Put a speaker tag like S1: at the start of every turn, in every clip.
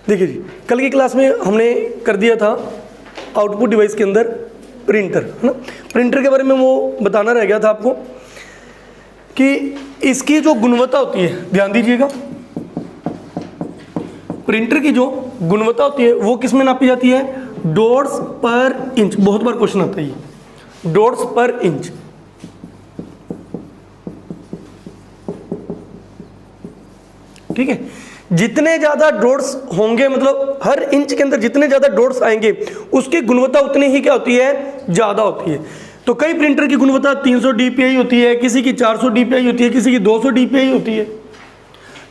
S1: देखिए जी, कल की क्लास में हमने कर दिया था आउटपुट डिवाइस के अंदर प्रिंटर, है ना। प्रिंटर के बारे में वो बताना रह गया था आपको कि इसकी जो गुणवत्ता होती है, ध्यान दीजिएगा, प्रिंटर की जो गुणवत्ता होती है वो किस में नापी जाती है? डॉट्स पर इंच। बहुत बार क्वेश्चन आता है ये, डॉट्स पर इंच। ठीक है, जितने ज्यादा डॉट्स होंगे, मतलब हर इंच के अंदर जितने ज्यादा डॉट्स आएंगे उसकी गुणवत्ता उतनी ही क्या होती है? ज्यादा होती है। तो कई प्रिंटर की गुणवत्ता 300 DPI होती है, किसी की 400 DPI होती है, किसी की 200 DPI होती है।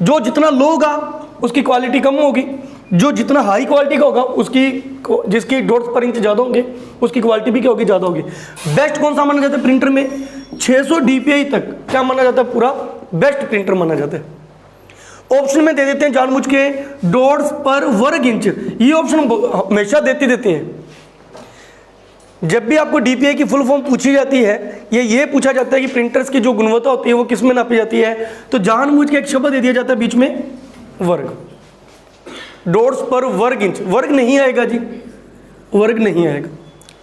S1: जो जितना लो होगा उसकी क्वालिटी कम होगी, जो जितना हाई क्वालिटी का होगा उसकी, जिसकी डॉट्स पर इंच ज्यादा होंगे उसकी क्वालिटी भी क्या होगी? ज्यादा होगी। बेस्ट कौन सा माना जाता है प्रिंटर में? 600 DPI तक क्या माना जाता है? पूरा बेस्ट प्रिंटर माना जाता है। ऑप्शन में दे देते हैं जानबूझ के डॉट्स पर वर्ग इंच, ये ऑप्शन हमेशा देते हैं। जब भी आपको DPI की फुल फॉर्म पूछी जाती है, ये पूछा जाता है कि प्रिंटर्स की जो गुणवत्ता होती है वो किस में नापी जाती है, तो जानबूझ के एक शब्द दे दिया जाता है बीच में, वर्ग। डॉट्स पर वर्ग इंच, वर्ग नहीं आएगा जी, वर्ग नहीं आएगा।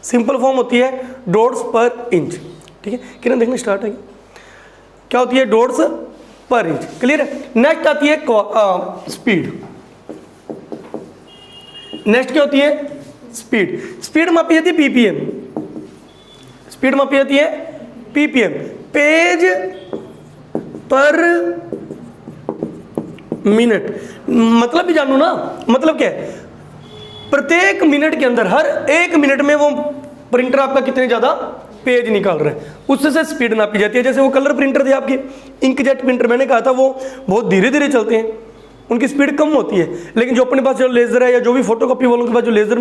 S1: सिंपल फॉर्म होती है डॉट्स पर इंच। ठीक है, किरण देखना स्टार्ट है, क्या होती है? डॉट्स पर इंच। क्लियर है। नेक्स्ट आती है स्पीड। नेक्स्ट क्या होती है? स्पीड। स्पीड मापी जाती है PPM। स्पीड मापी जाती है PPM, पेज पर मिनट। मतलब भी जानू ना, मतलब क्या है? प्रत्येक मिनट के अंदर, हर एक मिनट में वो प्रिंटर आपका कितने ज्यादा पेज निकाल रहे हैं, उससे स्पीड नापी जाती है। जैसे वो कलर प्रिंटर थे आपके, इंकजेट प्रिंटर, मैंने कहा था वो बहुत धीरे धीरे चलते हैं, उनकी स्पीड कम होती है। लेकिन जो अपने पास जो लेजर है या जो भी फोटोकॉपी वालों के पास जो लेजर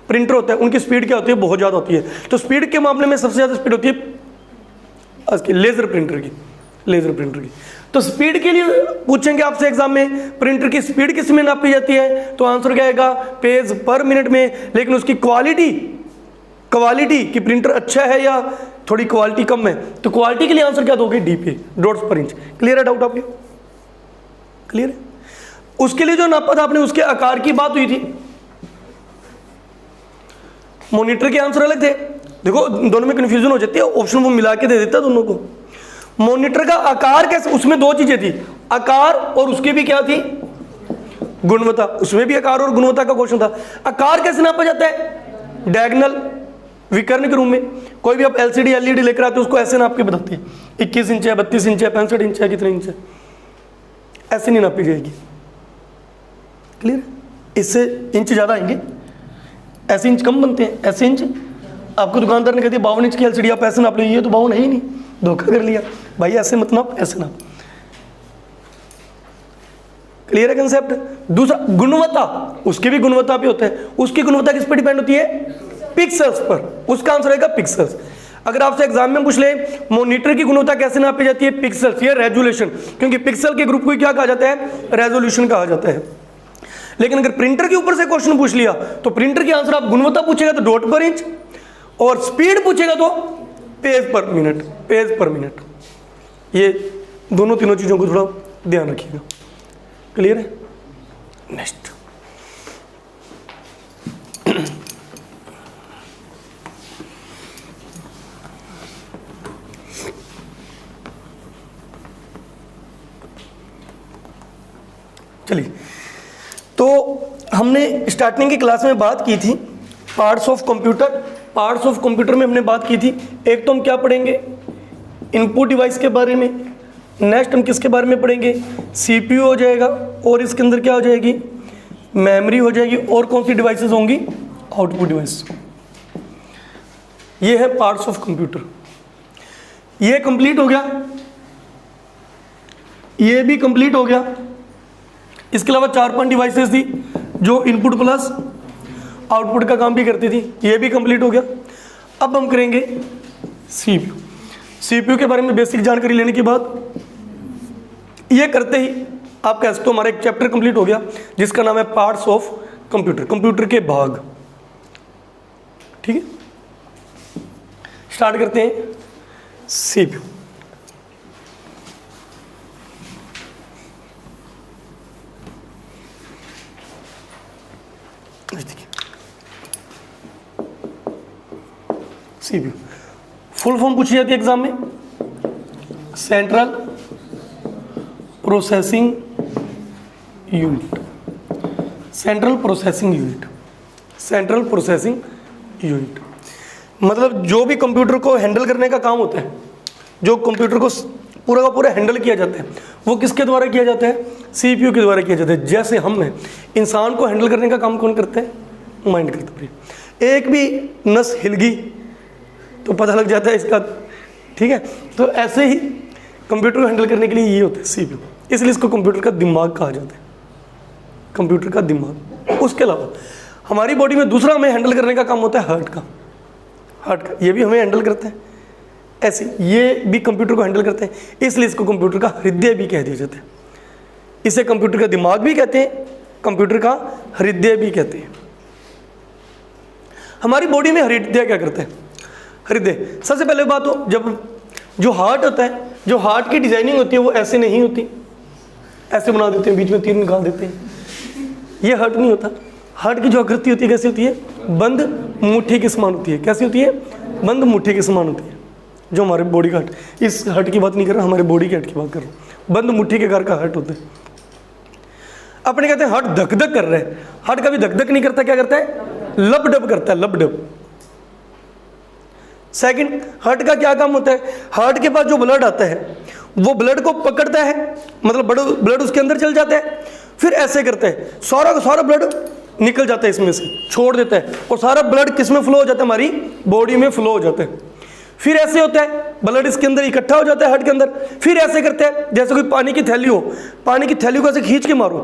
S1: प्रिंटर होता है उनकी स्पीड क्या होती है? बहुत ज़्यादा होती है। तो स्पीड के मामले में सबसे ज़्यादा स्पीड होती है लेजर प्रिंटर की, लेजर प्रिंटर की। तो स्पीड के लिए पूछेंगे आपसे एग्जाम में, प्रिंटर की स्पीड किस में नापी जाती है? तो आंसर क्या आएगा? पेज पर मिनट में। लेकिन उसकी क्वालिटी कि प्रिंटर अच्छा है या थोड़ी क्वालिटी कम है, तो क्वालिटी के लिए आंसर क्या दोगे? DPI, डॉट्स पर इंच। क्लियर है? डाउट आपके क्लियर है? उसके लिए जो नापा था आपने, उसके आकार की बात हुई थी। मॉनिटर के आंसर अलग थे। देखो दोनों में कंफ्यूजन हो जाती है, ऑप्शन वो मिला के दे देता दोनों को। मॉनिटर का आकार कैसे? उसमें दो चीजें थी, आकार और उसकी भी क्या थी? गुणवत्ता। उसमें भी आकार और गुणवत्ता का क्वेश्चन था। आकार कैसे नापा जाता है? डायगोनल, विकर्ण के रूप में। कोई भी आप LCD LED लेकर आते हो उसको ऐसे नाप के बताते हैं, 21 इंच है, 32 इंच है, 65 इंच है, कितने इंच है, ऐसे नहीं नापी जाएगी। क्लियर? इससे इंच ज्यादा आएंगे, ऐसे इंच कम बनते हैं। ऐसे इंच आपको दुकानदार ने कह दिया 52 इंच की LCD, आप ऐसे नाप लो, ये तो 52 है ही नहीं, धोखा कर लिया भाई, ऐसे मत नाप, ऐसे नाप। क्लियर है कंसेप्ट? दूसरा गुणवत्ता, उसकी भी गुणवत्ता पे होता है। उसकी गुणवत्ता किस पर डिपेंड होती है? पिक्सल्स पर। उसका आंसर आएगा पिक्सल्स। अगर आपसे एग्जाम में पूछ ले मॉनिटर की गुणवत्ता कैसे नापी जाती है? पिक्सल्स या रेजोल्यूशन, क्योंकि पिक्सल के ग्रुप को क्या कहा जाता है? रेजोल्यूशन कहा जाता है। लेकिन अगर प्रिंटर के ऊपर से क्वेश्चन पूछ लिया तो प्रिंटर की आंसर आप गुणवत्ता पूछेगा तो डॉट पर इंच, और स्पीड पूछेगा तो पेज पर मिनट, पेज पर मिनट। ये दोनों तीनों चीजों को थोड़ा ध्यान रखिएगा। क्लियर है? नेक्स्ट चलिए, तो हमने स्टार्टिंग की क्लास में बात की थी parts of computer. Parts of computer में हमने बात की थी, एक तो हम क्या पढ़ेंगे? इनपुट डिवाइस के बारे में। नेक्स्ट हम किसके बारे में पढ़ेंगे? CPU हो जाएगा, और इसके अंदर क्या हो जाएगी? मेमोरी हो जाएगी। और कौन सी डिवाइसेस होंगी? Output device. ये है पार्ट्स ऑफ कंप्यूटर। ये कंप्लीट हो गया, ये भी कंप्लीट हो गया। इसके अलावा 4-5 डिवाइसेस थी जो इनपुट प्लस आउटपुट का काम भी करती थी, ये भी कंप्लीट हो गया। अब हम करेंगे CPU। CPU के बारे में बेसिक जानकारी लेने के बाद, ये करते ही आप कह सकते हो हमारा एक चैप्टर कंप्लीट हो गया जिसका नाम है पार्ट्स ऑफ कंप्यूटर, कंप्यूटर के भाग। ठीक है, स्टार्ट करते हैं CPU। देखिए सीपीयू फुल फॉर्म पूछी जाती है एग्जाम में, central processing unit, central processing unit, central processing unit. मतलब जो भी कंप्यूटर को हैंडल करने का काम होता है, जो कंप्यूटर को पूरा का पूरा हैंडल किया जाता है, वो किसके द्वारा किया जाता है? सीपीयू के द्वारा किया जाता है। जैसे हमने इंसान को हैंडल करने का काम कौन करता है? माइंड करता है। एक भी नस हिल गई तो पता लग जाता है इसका, ठीक है। तो ऐसे ही कंप्यूटर को हैंडल करने के लिए ये होता है सीपीयू, इसलिए इसको कंप्यूटर का दिमाग कहा जाता है, कंप्यूटर का दिमाग। उसके अलावा हमारी बॉडी में दूसरा हमें हैंडल करने का काम होता है हार्ट का, हार्ट का, ये भी हमें हैंडल करता है। ऐसे ये भी कंप्यूटर को हैंडल करते हैं, इसलिए इसको कंप्यूटर का हृदय भी कह दिया जाता है। इसे कंप्यूटर का दिमाग भी कहते हैं, कंप्यूटर का हृदय भी कहते हैं। हमारी बॉडी में हृदय क्या करता है? हृदय सबसे पहले बात हो, जब जो हार्ट होता है, जो हार्ट की डिजाइनिंग होती है वो ऐसे नहीं होती, ऐसे बना देते हैं, बीच में तीर निकाल देते हैं, ये हार्ट नहीं होता। हार्ट की जो आकृति होती है कैसी होती है? बंद मुट्ठी के समान होती है। कैसी होती है? बंद मुट्ठी के समान होती है। जो हमारे बॉडी का हार्ट, इस हार्ट की बात नहीं कर रहा, हमारे बॉडी के हार्ट की बात कर रहा हूँ। बंद मुट्ठी के आकार का हार्ट होता है। अपने कहते हैं हार्ट धक धक कर रहा है, हार्ट कभी धक धक नहीं करता, क्या करता है? लब डब करता है, लब डब। सेकंड, हार्ट का क्या काम होता है? हार्ट के पास जो ब्लड आता है वो ब्लड को पकड़ता है, मतलब ब्लड उसके अंदर चल जाता है, फिर ऐसे करता है, सारा का सारा ब्लड निकल जाता है इसमें से, छोड़ देता है, और सारा ब्लड किस में फ्लो हो जाता है? हमारी बॉडी में फ्लो हो जाता है। फिर ऐसे होता है, ब्लड इसके अंदर इकट्ठा हो जाता है हार्ट के अंदर, फिर ऐसे करते हैं, जैसे कोई पानी की थैली हो, पानी की थैली को ऐसे खींच के मारो,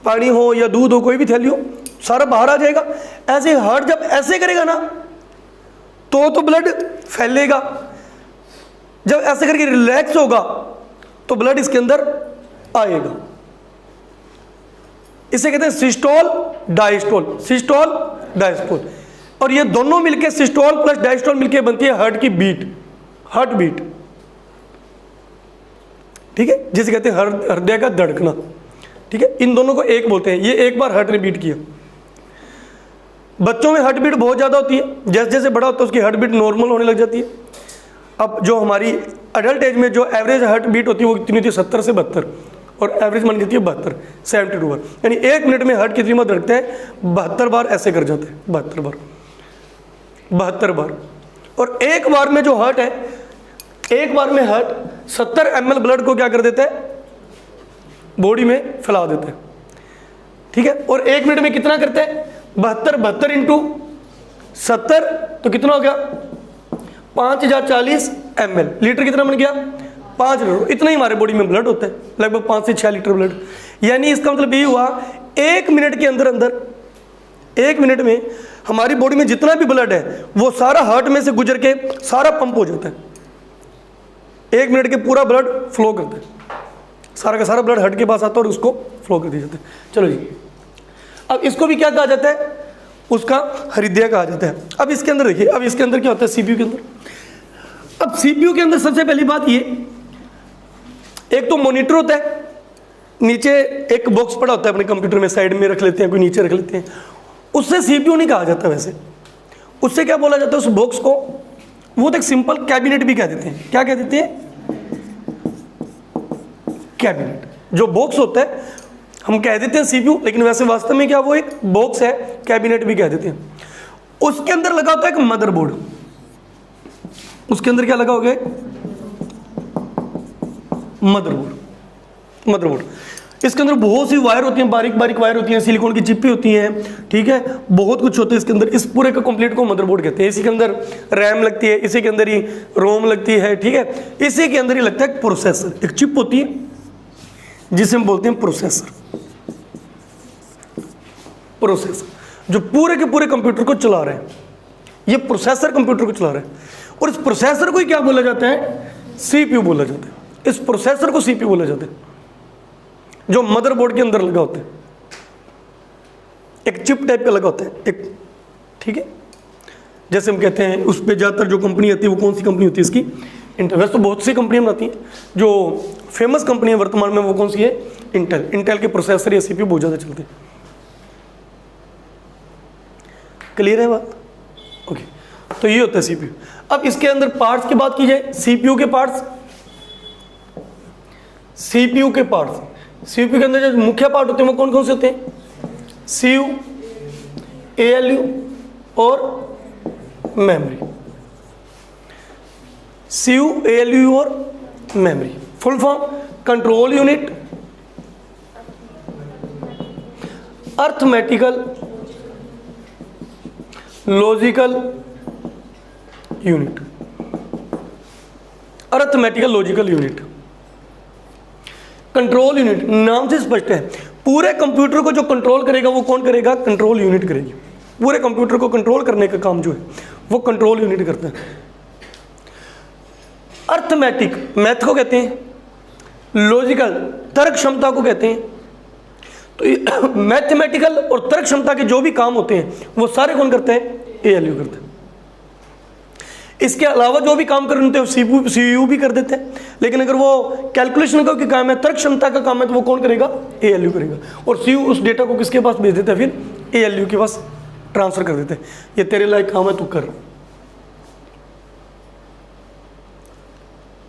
S1: पानी हो या दूध हो, कोई भी थैली हो, सारा बाहर आ जाएगा। ऐसे हार्ट जब ऐसे करेगा ना तो ब्लड फैलेगा, जब ऐसे करके रिलैक्स होगा तो ब्लड इसके अंदर आएगा। इसे कहते हैं सिस्टोल डायस्टोल, सिस्टोल डायस्टोल। और ये दोनों मिलके, सिस्टोल प्लस डायस्टोल मिलके बनती है हार्ट की बीट, हार्ट बीट, ठीक है, जिसे कहते हैं हृदय का धड़कना, ठीक है। इन दोनों को एक बोलते हैं। ये एक बार हार्ट ने बीट किया। बच्चों में हार्ट बीट बहुत ज़्यादा होती है, जैसे जैसे बड़ा होता है उसकी हार्ट बीट नॉर्मल होने लग जाती है। अब जो हमारी अडल्ट एज में जो एवरेज हार्ट बीट होती है वो कितनी होती है? 70 से 72, और एवरेज मान जाती है 72, 72 बार। यानी 1 मिनट में हार्ट कितनी बार धड़कते हैं? 72 बार ऐसे कर जाते हैं, 72 बार, 72 बार। और एक बार में जो हार्ट है, एक बार में हार्ट 70 ml ब्लड को क्या कर देता है? बॉडी में फैला देता है, ठीक है। और 1 मिनट में कितना करते हैं? 72 इंटू 70 तो कितना हो गया? 5040 ml। लीटर कितना बन गया? 5 लीटर। इतना ही हमारे बॉडी में ब्लड होता है, लगभग 5 से 6 लीटर ब्लड। यानी इसका मतलब ये हुआ 1 मिनट के अंदर अंदर, 1 मिनट में हमारी बॉडी में जितना भी ब्लड है वो सारा हार्ट में से गुजर के सारा पंप हो जाता है। 1 मिनट के पूरा ब्लड फ्लो करता है, सारा का सारा ब्लड हार्ट के पास आता है और उसको फ्लो कर दिया जाता है। चलो जी, अब इसको भी क्या कहा जाता है? उसका हृदय कहा जाता है। अब इसके अंदर देखिए, अब इसके अंदर क्या होता है सीपीयू के अंदर? अब सीपीयू के अंदर सबसे पहली बात ये, एक तो मॉनिटर होता है, नीचे एक बॉक्स पड़ा होता है अपने कंप्यूटर में, साइड में रख लेते हैं, कोई नीचे रख लेते हैं, उससे सीपीयू नहीं कहा जाता। वैसे उससे क्या बोला जाता है? उस बॉक्स को वो तो एक सिंपल कैबिनेट भी कह देते हैं। क्या कह देते हैं? कैबिनेट। जो बॉक्स होता है हम कह देते हैं सीपीयू, लेकिन वैसे वास्तव में क्या वो एक बॉक्स है, कैबिनेट भी कह देते हैं। उसके अंदर लगा होता है एक मदरबोर्ड। उसके अंदर क्या लगा होगा? मदरबोर्ड। मदरबोर्ड इसके अंदर बहुत सी वायर होती हैं, बारीक बारीक वायर होती हैं, सिलिकॉन की चिप्पी होती हैं, ठीक है, बहुत कुछ होता है इसके अंदर। इस पूरे का कंप्लीट को मदरबोर्ड कहते हैं। इसी के अंदर रैम लगती है, इसी के अंदर ही रोम लगती है, ठीक है, इसी के अंदर ही लगता है प्रोसेसर। एक चिप होती है जिसे हम बोलते हैं प्रोसेसर। प्रोसेसर जो पूरे के पूरे कंप्यूटर को चला रहे हैं, ये प्रोसेसर कंप्यूटर को चला रहे हैं। और इस प्रोसेसर को ही क्या बोला जाता है? सीपीयू बोला जाता है। इस प्रोसेसर को सीपीयू बोला जाता है, जो मदरबोर्ड के अंदर लगा होता है, एक चिप टाइप का लगा होता है एक, ठीक है। जैसे हम कहते हैं उस पर ज़्यादातर जो कंपनी आती है वो कौन सी कंपनी होती है इसकी? इंटेल। वैसे तो बहुत सी कंपनियां बनाती हैं, जो फेमस कंपनी है वर्तमान में वो कौन सी है? इंटेल। इंटेल के प्रोसेसर या सीपीयू बहुत ज़्यादा चलते हैं। क्लियर है बात? ओके, तो ये होता है सीपीयू। अब इसके अंदर पार्ट्स की बात की जाए, सीपीयू के पार्ट्स, सीपीयू के पार्ट्स, सीपीयू के अंदर जो मुख्य पार्ट होते हैं वो कौन कौन से होते हैं? सीयू, एएलयू और मेमोरी। सीयू, एएलयू और memory. Full form control unit, arithmetical logical unit, arithmetical logical unit. Control unit नाम से स्पष्ट है, पूरे कंप्यूटर को जो कंट्रोल करेगा वो कौन करेगा? कंट्रोल यूनिट करेगी। पूरे कंप्यूटर को कंट्रोल करने का काम जो है वो कंट्रोल यूनिट करता है। अर्थमेटिक मैथ को कहते हैं, लॉजिकल तर्क क्षमता को कहते हैं। तो मैथमेटिकल और तर्क क्षमता के जो भी काम होते हैं वो सारे कौन करते हैं? एएलयू करते हैं। इसके अलावा जो भी काम कर रहे होते हैं सीयू भी कर देते हैं, लेकिन अगर वो कैलकुलेशन का काम है, तर्क क्षमता का काम है, तो वो कौन करेगा? एएलयू करेगा। और सीयू उस डेटा को किसके पास भेज देता है? फिर एएलयू के पास ट्रांसफर कर देते हैं, ये तेरे लायक काम है तू कर।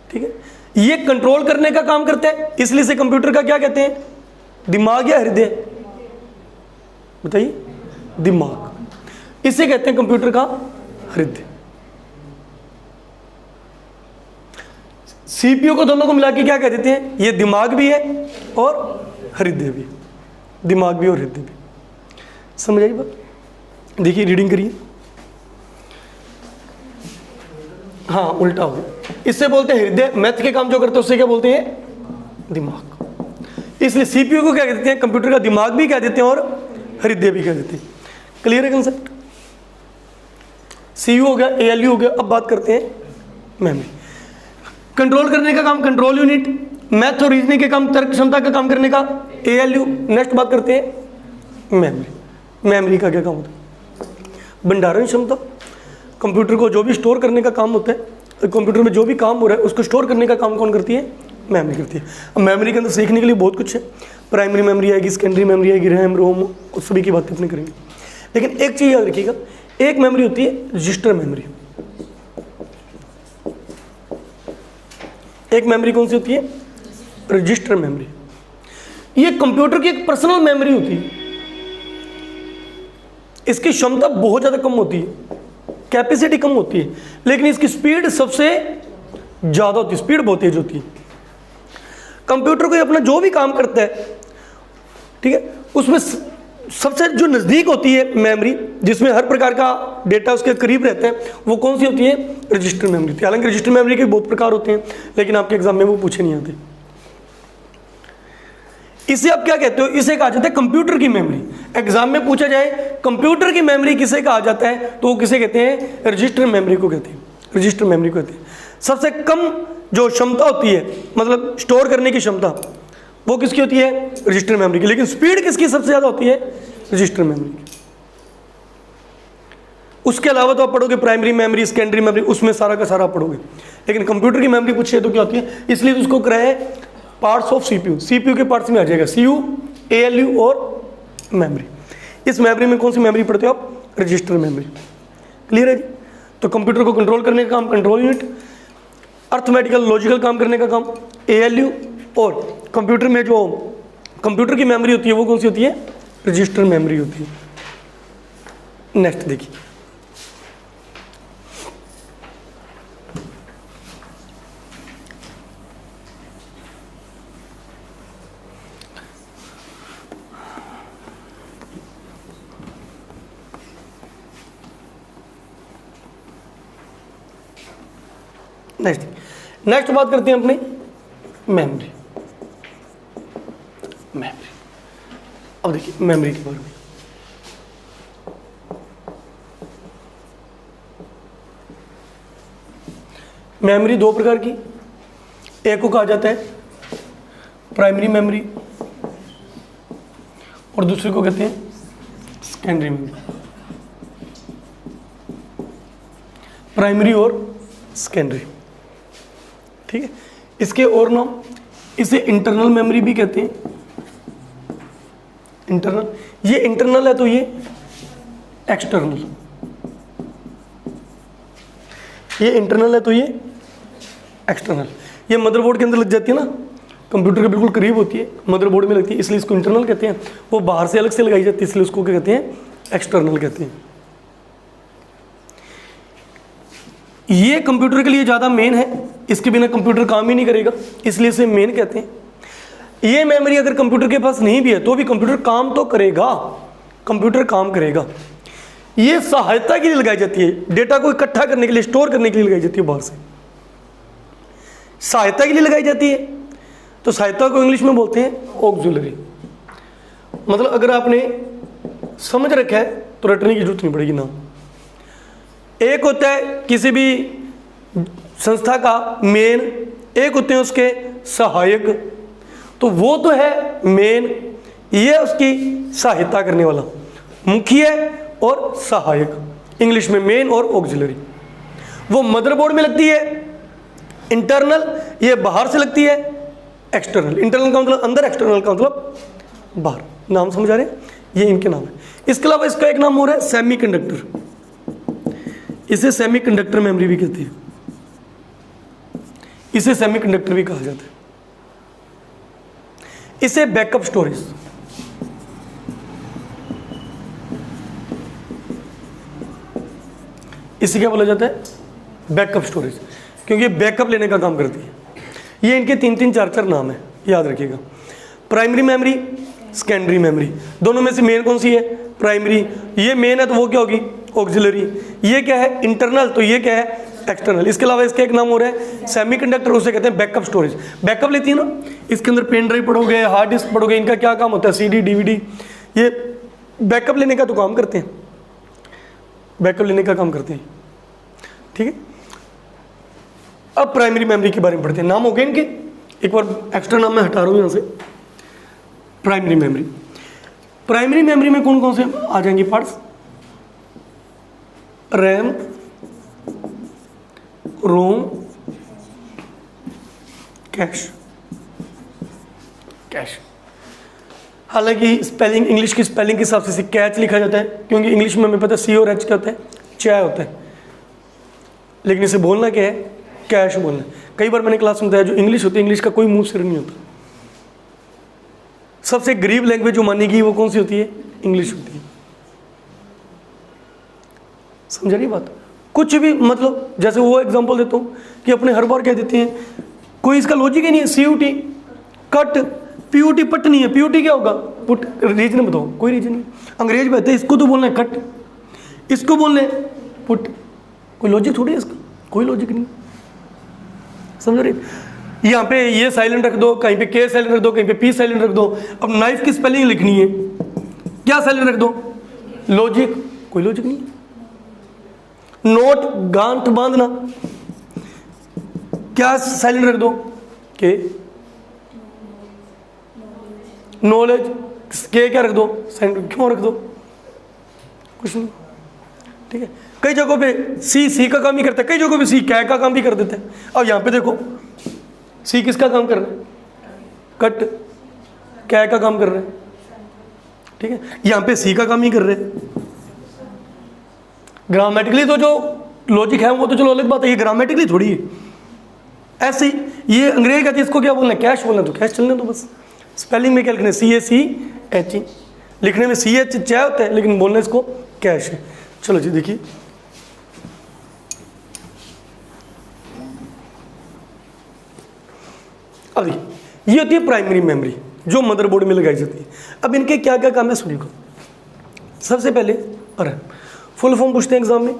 S1: ठीक है, ये कंट्रोल करने का काम करते हैं, इसलिए से कंप्यूटर का क्या कहते हैं? दिमाग या हृदय? बताइए, दिमाग, इसे कहते हैं कंप्यूटर का हृदय। सीपीयू को दोनों को मिला के क्या कह देते हैं? ये दिमाग भी है और हृदय भी, दिमाग भी और हृदय भी। समझ आई बात? देखिए रीडिंग करिए। हाँ उल्टा हो गया, इससे बोलते हैं हृदय, मैथ के काम जो करते हैं उससे क्या बोलते हैं? दिमाग। इसलिए सीपीयू को क्या कहते हैं? कंप्यूटर का दिमाग भी कह देते हैं और हृदय भी कह देते हैं। क्लियर है कंसेप्ट? सीयू हो गया, एएलयू हो गया। अब बात करते हैं मेमोरी। कंट्रोल करने का काम कंट्रोल यूनिट, मैथ और रीजनिंग के काम, तर्क क्षमता का काम करने का एएलयू। नेक्स्ट बात करते हैं मेमोरी। मेमोरी का क्या काम होता है? भंडारण क्षमता, कंप्यूटर को जो भी स्टोर करने का काम होता है, कंप्यूटर में जो भी काम हो रहा है उसको स्टोर करने का काम कौन करती है? मेमोरी करती है। अब मेमोरी के अंदर सीखने के लिए बहुत कुछ है, प्राइमरी मेमोरी आएगी, सेकेंडरी मेमोरी आएगी, रैम रोम, उस सभी की बातें अपने करेंगे। लेकिन एक चीज़ याद रखिएगा, एक मेमोरी होती है रजिस्टर मेमोरी। एक मेमोरी कौन सी होती है? Register memory. ये कंप्यूटर की एक पर्सनल मेमोरी होती है, इसकी क्षमता बहुत ज़्यादा कम होती है, कैपेसिटी कम होती है, लेकिन इसकी स्पीड सबसे ज़्यादा होती है, स्पीड बहुत तेज होती है। कंप्यूटर को अपना जो भी काम करता है, ठीक है, उसमें सबसे जो नज़दीक होती है मेमोरी, जिसमें हर प्रकार का डेटा उसके करीब रहता है, वो कौन सी होती है? Register memory. हालांकि रजिस्टर मेमोरी के बहुत प्रकार होते हैं, लेकिन आपके एग्जाम में वो पूछे नहीं आते। इसे आप क्या कहते हो? इसे कहा जाता है कंप्यूटर की मेमोरी। एग्जाम में पूछा जाए कंप्यूटर की मेमोरी किसे कहा जाता है, तो वो किसे कहते हैं? रजिस्टर मेमोरी को कहते हैं। रजिस्टर मेमोरी को कहते हैं। सबसे कम जो क्षमता होती है, मतलब स्टोर करने की क्षमता, वो किसकी होती है? रजिस्टर मेमोरी की। लेकिन स्पीड किसकी सबसे ज़्यादा होती है? रजिस्टर मेमोरी की। उसके अलावा तो आप पढ़ोगे प्राइमरी मेमोरी, सेकेंडरी मेमोरी, उसमें सारा का सारा पढ़ोगे। लेकिन कंप्यूटर की मेमोरी पूछे तो क्या होती है? इसलिए उसको कराए पार्ट्स ऑफ सीपीयू। सीपीयू के पार्ट्स में आ जाएगा सीयू, एएलयू और मेमोरी। इस मेमोरी में कौन सी मेमोरी पढ़ते हो आप? Register memory. क्लियर है जी? तो कंप्यूटर को कंट्रोल करने का काम कंट्रोल यूनिट, अर्थमेटिकल लॉजिकल काम करने का काम एएलयू, और कंप्यूटर में जो कंप्यूटर की मेमोरी होती है वो कौन सी होती है? रजिस्टर मेमोरी होती है। नेक्स्ट देखिए, नेक्स्ट बात करते हैं अपनी मेमोरी। मेमोरी, अब देखिए मेमोरी के बारे में। मेमोरी दो प्रकार की, एक को कहा जाता है प्राइमरी मेमोरी और दूसरे को कहते हैं सेकेंडरी मेमोरी। प्राइमरी और सेकेंडरी, ठीक है। इसके और नाम, इसे इंटरनल मेमोरी भी कहते हैं। इंटरनल, ये इंटरनल है तो ये एक्सटर्नल, ये इंटरनल है तो ये एक्सटर्नल। ये मदरबोर्ड के अंदर लग जाती है ना, कंप्यूटर के बिल्कुल करीब होती है, मदरबोर्ड में लगती है, इसलिए इसको इंटरनल कहते हैं। वो बाहर से अलग से लगाई जाती है, इसलिए उसको क्या कहते हैं, एक्सटर्नल कहते हैं। ये कंप्यूटर के लिए ज़्यादा मेन है, इसके बिना कंप्यूटर काम ही नहीं करेगा, इसलिए इसे मेन कहते हैं। ये मेमोरी अगर कंप्यूटर के पास नहीं भी है तो भी कंप्यूटर काम तो करेगा, कंप्यूटर काम करेगा। ये सहायता के लिए लगाई जाती है, डेटा को इकट्ठा करने के लिए, स्टोर करने के लिए लगाई जाती है, बाहर से सहायता के लिए लगाई जाती है। तो सहायता को इंग्लिश में बोलते हैं ऑक्सिलरी। मतलब अगर आपने समझ रखा है तो रटने की जरूरत नहीं पड़ेगी नाम। एक होता है किसी भी संस्था का मेन, एक होते हैं उसके सहायक। तो वो तो है मेन, ये उसकी सहायता करने वाला, मुखिया और सहायक, इंग्लिश में मेन और ऑक्सिलरी। वो मदरबोर्ड में लगती है इंटरनल, ये बाहर से लगती है एक्सटर्नल। इंटरनल का मतलब अंदर, एक्सटर्नल का मतलब बाहर। नाम समझ आ रहे हैं, ये इनके नाम है। इसके अलावा इसका एक नाम हो रहा है सेमीकंडक्टर, इसे सेमीकंडक्टर मेमोरी भी कहती है, इसे सेमीकंडक्टर भी कहा जाता है। इसे बैकअप स्टोरेज, इसे क्या बोला जाता है, बैकअप स्टोरेज, क्योंकि बैकअप लेने का काम करती है। ये इनके 3-3, 4-4 नाम है, याद रखिएगा। प्राइमरी मेमोरी, सेकेंडरी मेमोरी, दोनों में से मेन कौन सी है, प्राइमरी। ये मेन है तो वो क्या होगी, ऑक्सिलरी। ये क्या है, इंटरनल, तो ये क्या है, एक्सटर्नल। इसके अलावा इसका एक नाम हो रहा है सेमीकंडक्टर, उसे कहते हैं बैकअप स्टोरेज। बैकअप लेती है ना, इसके अंदर पेन ड्राइव पढ़ोगे, हार्ड डिस्क पढ़ोगे, इनका क्या काम होता है, CD, DVD, ये बैकअप लेने का तो काम करते हैं, बैकअप लेने का काम करते हैं। ठीक है, अब प्राइमरी मेमोरी के बारे में पढ़ते हैं। नाम हो गए इनके, एक बार एक्स्ट्रा नाम मैं हटा रहा हूँ यहाँ से। प्राइमरी मेमोरी, प्राइमरी मेमोरी में कौन कौन से आ जाएंगे पार्ट्स, रैम, रोम, कैश। कैश, हालांकि स्पेलिंग, इंग्लिश की स्पेलिंग के हिसाब से कैच लिखा जाता है, क्योंकि इंग्लिश में हमें पता है C और H क्या होता है, चाय होता है, लेकिन इसे बोलना क्या है, कैश बोलना। कई बार मैंने क्लास में बताया, जो इंग्लिश होती है, इंग्लिश का कोई मुंह सिर नहीं होता। सबसे गरीब लैंग्वेज जो मानी गई वो कौन सी होती है, इंग्लिश होती है। समझ रही बात, कुछ भी मतलब, जैसे वो एग्जांपल देता हूँ कि अपने हर बार कह देते हैं, कोई इसका लॉजिक ही नहीं है। CUT कट, PUT पट नहीं है, PUT क्या होगा, पुट। रीजन बताओ, कोई रीजन नहीं। अंग्रेज कहते हैं इसको तो बोलना है कट, इसको बोलना है पुट, कोई लॉजिक थोड़ी है इसका, कोई लॉजिक नहीं। समझ रहे, यहाँ पे ये साइलेंट रख दो, कहीं पे K साइलेंट रख दो, कहीं पे P साइलेंट रख दो। अब नाइफ की स्पेलिंग लिखनी है, क्या साइलेंट रख दो, लॉजिक, कोई लॉजिक नहीं। नोट, गांठ बांधना, क्या साइलेंट रख दो, K। नॉलेज, K क्या रख दो, साइलेंट क्यों रख दो, कुछ नहीं। ठीक है, कई जगहों पे C का काम ही करता है, कई जगहों पे C कै का काम भी कर देते हैं। अब यहाँ पे देखो, C किसका काम कर रहे हैं, कट, कै का काम कर रहे हैं। ठीक है, यहाँ पे C का काम ही कर रहे हैं। ग्रामेटिकली तो जो लॉजिक है वो तो चलो अलग बात है, ये ग्रामेटिकली थोड़ी है। ऐसे ही ये अंग्रेज कहते हैं इसको क्या बोलना है, कैश बोलना, तो कैश चलने दो बस। स्पेलिंग में क्या लिखना है, CACH, लिखने में CH चाय होता है, लेकिन बोलना इसको कैश है। चलो जी देखिए, अब ये होती है प्राइमरी मेमोरी जो मदरबोर्ड में लगाई जाती है। अब इनके क्या क्या काम है सुनिए। सबसे पहले अरे फुल फॉर्म पूछते हैं एग्जाम में,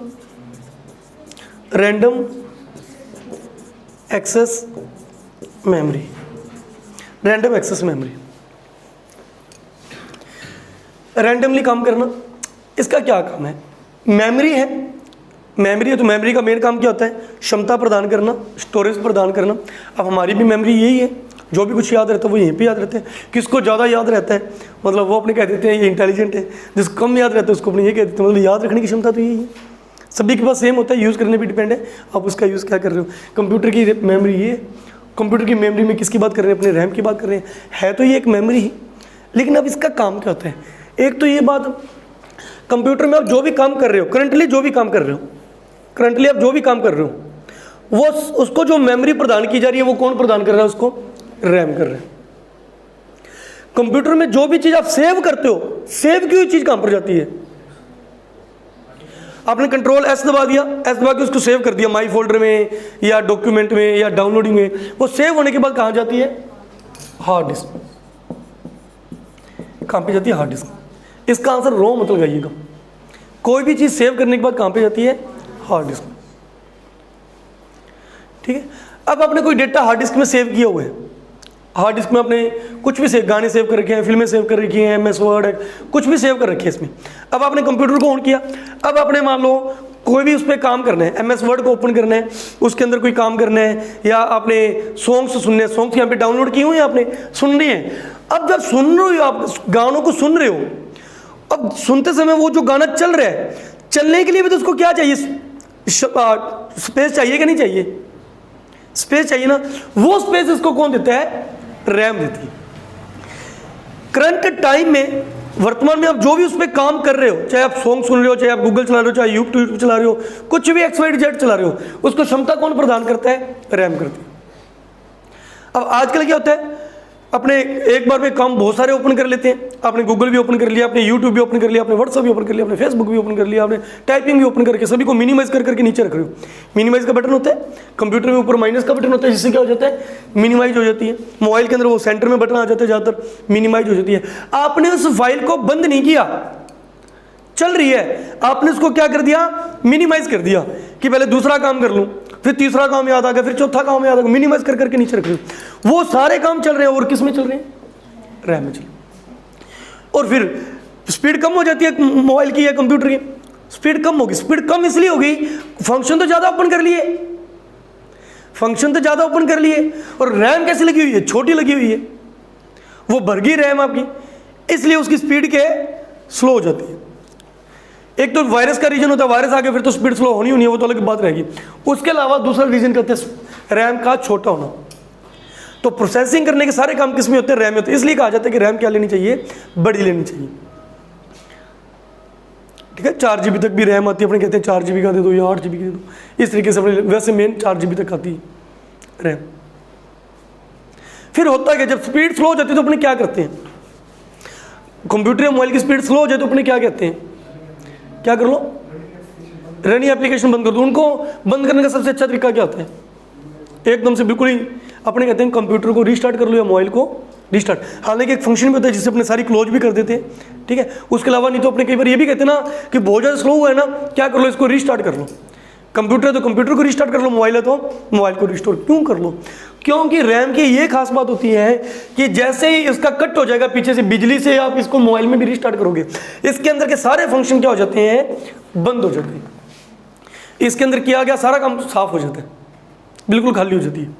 S1: random access memory. Random access memory, randomly काम करना, इसका क्या काम है, मेमोरी है, मेमोरी है तो मेमोरी का मेन काम क्या होता है, क्षमता प्रदान करना, स्टोरेज प्रदान करना। अब हमारी भी मेमोरी यही है, जो भी कुछ याद रहता है वो यहीं पे याद रहता है। किसको ज़्यादा याद रहता है, मतलब वो अपने कह देते हैं ये इंटेलिजेंट है, जिसको कम याद रहता है उसको अपने ये कह देते हैं, मतलब याद रखने की क्षमता तो यही है। सभी के पास सेम होता है, यूज़ करने पर डिपेंड है आप उसका यूज़ क्या कर रहे हो। कंप्यूटर की मेमोरी ये, कंप्यूटर की मेमोरी में किसकी बात कर रहे हैं, अपने रैम की बात कर रहे हैं, है तो ये एक मेमोरी ही। लेकिन अब इसका काम क्या होता है, एक तो ये बात, कंप्यूटर में आप जो भी काम कर रहे हो, करंटली जो भी काम कर रहे हो, करंटली आप जो भी काम कर रहे हो, वो उसको जो मेमोरी प्रदान की जा रही है वो कौन प्रदान कर रहा है? उसको रैम कर रहा है। कंप्यूटर में जो भी चीज आप सेव करते हो, सेव की हुई चीज कहां पर जाती है? आपने कंट्रोल एस दबा दिया, एस दबा के उसको सेव कर दिया माई फोल्डर में या डॉक्यूमेंट में या डाउनलोडिंग में। वो सेव होने के बाद कहां जाती है? Hard disk. कहां पे जाती है? Hard disk. इसका आंसर रो मत लगाइएगा। कोई भी चीज सेव करने के बाद कहां पे जाती है? Hard disk. ठीक है। अब आपने कोई डेटा हार्ड डिस्क में सेव किया हुआ है, हार्ड डिस्क में आपने कुछ भी सेव, गाने सेव कर रखे हैं, फिल्में सेव कर रखी हैं, MS वर्ड, कुछ भी सेव कर रखी है इसमें। अब आपने कंप्यूटर को ऑन किया, अब आपने मान लो कोई भी उस पर काम करना है, MS वर्ड को ओपन करना है, उसके अंदर कोई काम करना है, या आपने सॉन्ग्स सुनने, सॉन्ग्स यहाँ पे डाउनलोड किए हुए हैं, आपने सुनने हैं। अब जब सुन रहे हो, आप गानों को सुन रहे हो, अब सुनते समय वो जो गाना चल रहा है, चलने के लिए भी तो उसको क्या चाहिए? स्पेस चाहिए कि नहीं चाहिए? स्पेस चाहिए ना। वो स्पेस इसको कौन देता है? रैम देती है। करंट टाइम में, वर्तमान में आप जो भी उस पर काम कर रहे हो, चाहे आप सॉन्ग सुन रहे हो, चाहे आप गूगल चला रहे हो, चाहे यूट्यूब चला रहे हो, कुछ भी XYZ चला रहे हो, उसको क्षमता कौन प्रदान करता है? रैम करती है। अब आजकल क्या होता है, अपने एक बार में काम बहुत सारे ओपन कर लेते हैं। आपने गूगल भी ओपन कर लिया, आपने यूट्यूब भी ओपन कर लिया, आपने व्हाट्सएप भी ओपन कर लिया, आपने फेसबुक भी ओपन कर लिया, आपने टाइपिंग भी ओपन करके सभी को मिनिमाइज कर करके नीचे रख रहे हो। मिनिमाइज का बटन होता है कंप्यूटर में, ऊपर माइनस का बटन होता है, जिससे क्या हो जाता है? मिनिमाइज हो जाती है। मोबाइल के अंदर वो सेंटर में बटन आ जाते हैं, ज़्यादातर मिनिमाइज हो जाती है। आपने उस फाइल को बंद नहीं किया, चल रही है, आपने उसको क्या कर दिया? मिनिमाइज कर दिया कि पहले दूसरा काम कर लूँ, फिर तीसरा काम याद आ गया, फिर चौथा काम याद आ गया, मिनिमाइज कर करके नीचे रख रहे हो। वो सारे काम चल रहे हैं और किस में चल रहे हैं? रैम में चल। और फिर स्पीड कम हो जाती है मोबाइल की या कंप्यूटर की, स्पीड कम होगी। स्पीड कम इसलिए होगी, फंक्शन तो ज्यादा ओपन कर लिए, फंक्शन तो ज्यादा ओपन कर लिए, और रैम कैसे लगी हुई है? छोटी लगी हुई है, वो भर गई रैम आपकी, इसलिए उसकी स्पीड के स्लो हो जाती है। एक तो वायरस का रीजन होता है, वायरस आ गया फिर तो स्पीड स्लो होनी है, वो तो अलग बात रहेगी। उसके अलावा दूसरा रीजन कहते हैं रैम का छोटा होना। तो प्रोसेसिंग करने के सारे काम किसमें होते हैं? रैम में होते हैं। इसलिए कहा जाता है कि रैम क्या लेनी चाहिए? बड़ी लेनी चाहिए। ठीक है। 4 GB तक भी रैम आती है, अपने कहते हैं 4 GB का दे दो या 8 GB का दे दो, इस तरीके से अपने वैसे मेन 4 GB तक आती है रैम। फिर होता है कि जब स्पीड स्लो हो जाती है तो अपने क्या करते हैं? कंप्यूटर या मोबाइल की स्पीड स्लो हो जाए तो अपने क्या कहते हैं? क्या कर लो? रनी एप्लीकेशन बंद कर दो। उनको बंद करने का सबसे अच्छा तरीका क्या होता है? एकदम से बिल्कुल ही अपने कहते हैं कंप्यूटर को रीस्टार्ट कर लो या मोबाइल को रीस्टार्ट। हालांकि एक फंक्शन भी होता है जिससे अपने सारी क्लोज भी कर देते हैं। ठीक है। उसके अलावा नहीं तो अपने कई बार ये भी कहते हैं ना कि बहुत ज़्यादा स्लो हुआ है ना, क्या कर लो? इसको रीस्टार्ट कर लो। कंप्यूटर है तो कंप्यूटर को रीस्टार्ट कर लो, मोबाइल है तो मोबाइल को रिस्टोर क्यों कर लो? क्योंकि रैम की ये खास बात होती है कि जैसे ही इसका कट हो जाएगा पीछे से बिजली से, आप इसको मोबाइल में भी रीस्टार्ट करोगे, इसके अंदर के सारे फंक्शन क्या हो जाते हैं? बंद हो जाते हैं। इसके अंदर किया गया सारा काम साफ हो जाता है, बिल्कुल खाली हो जाती है।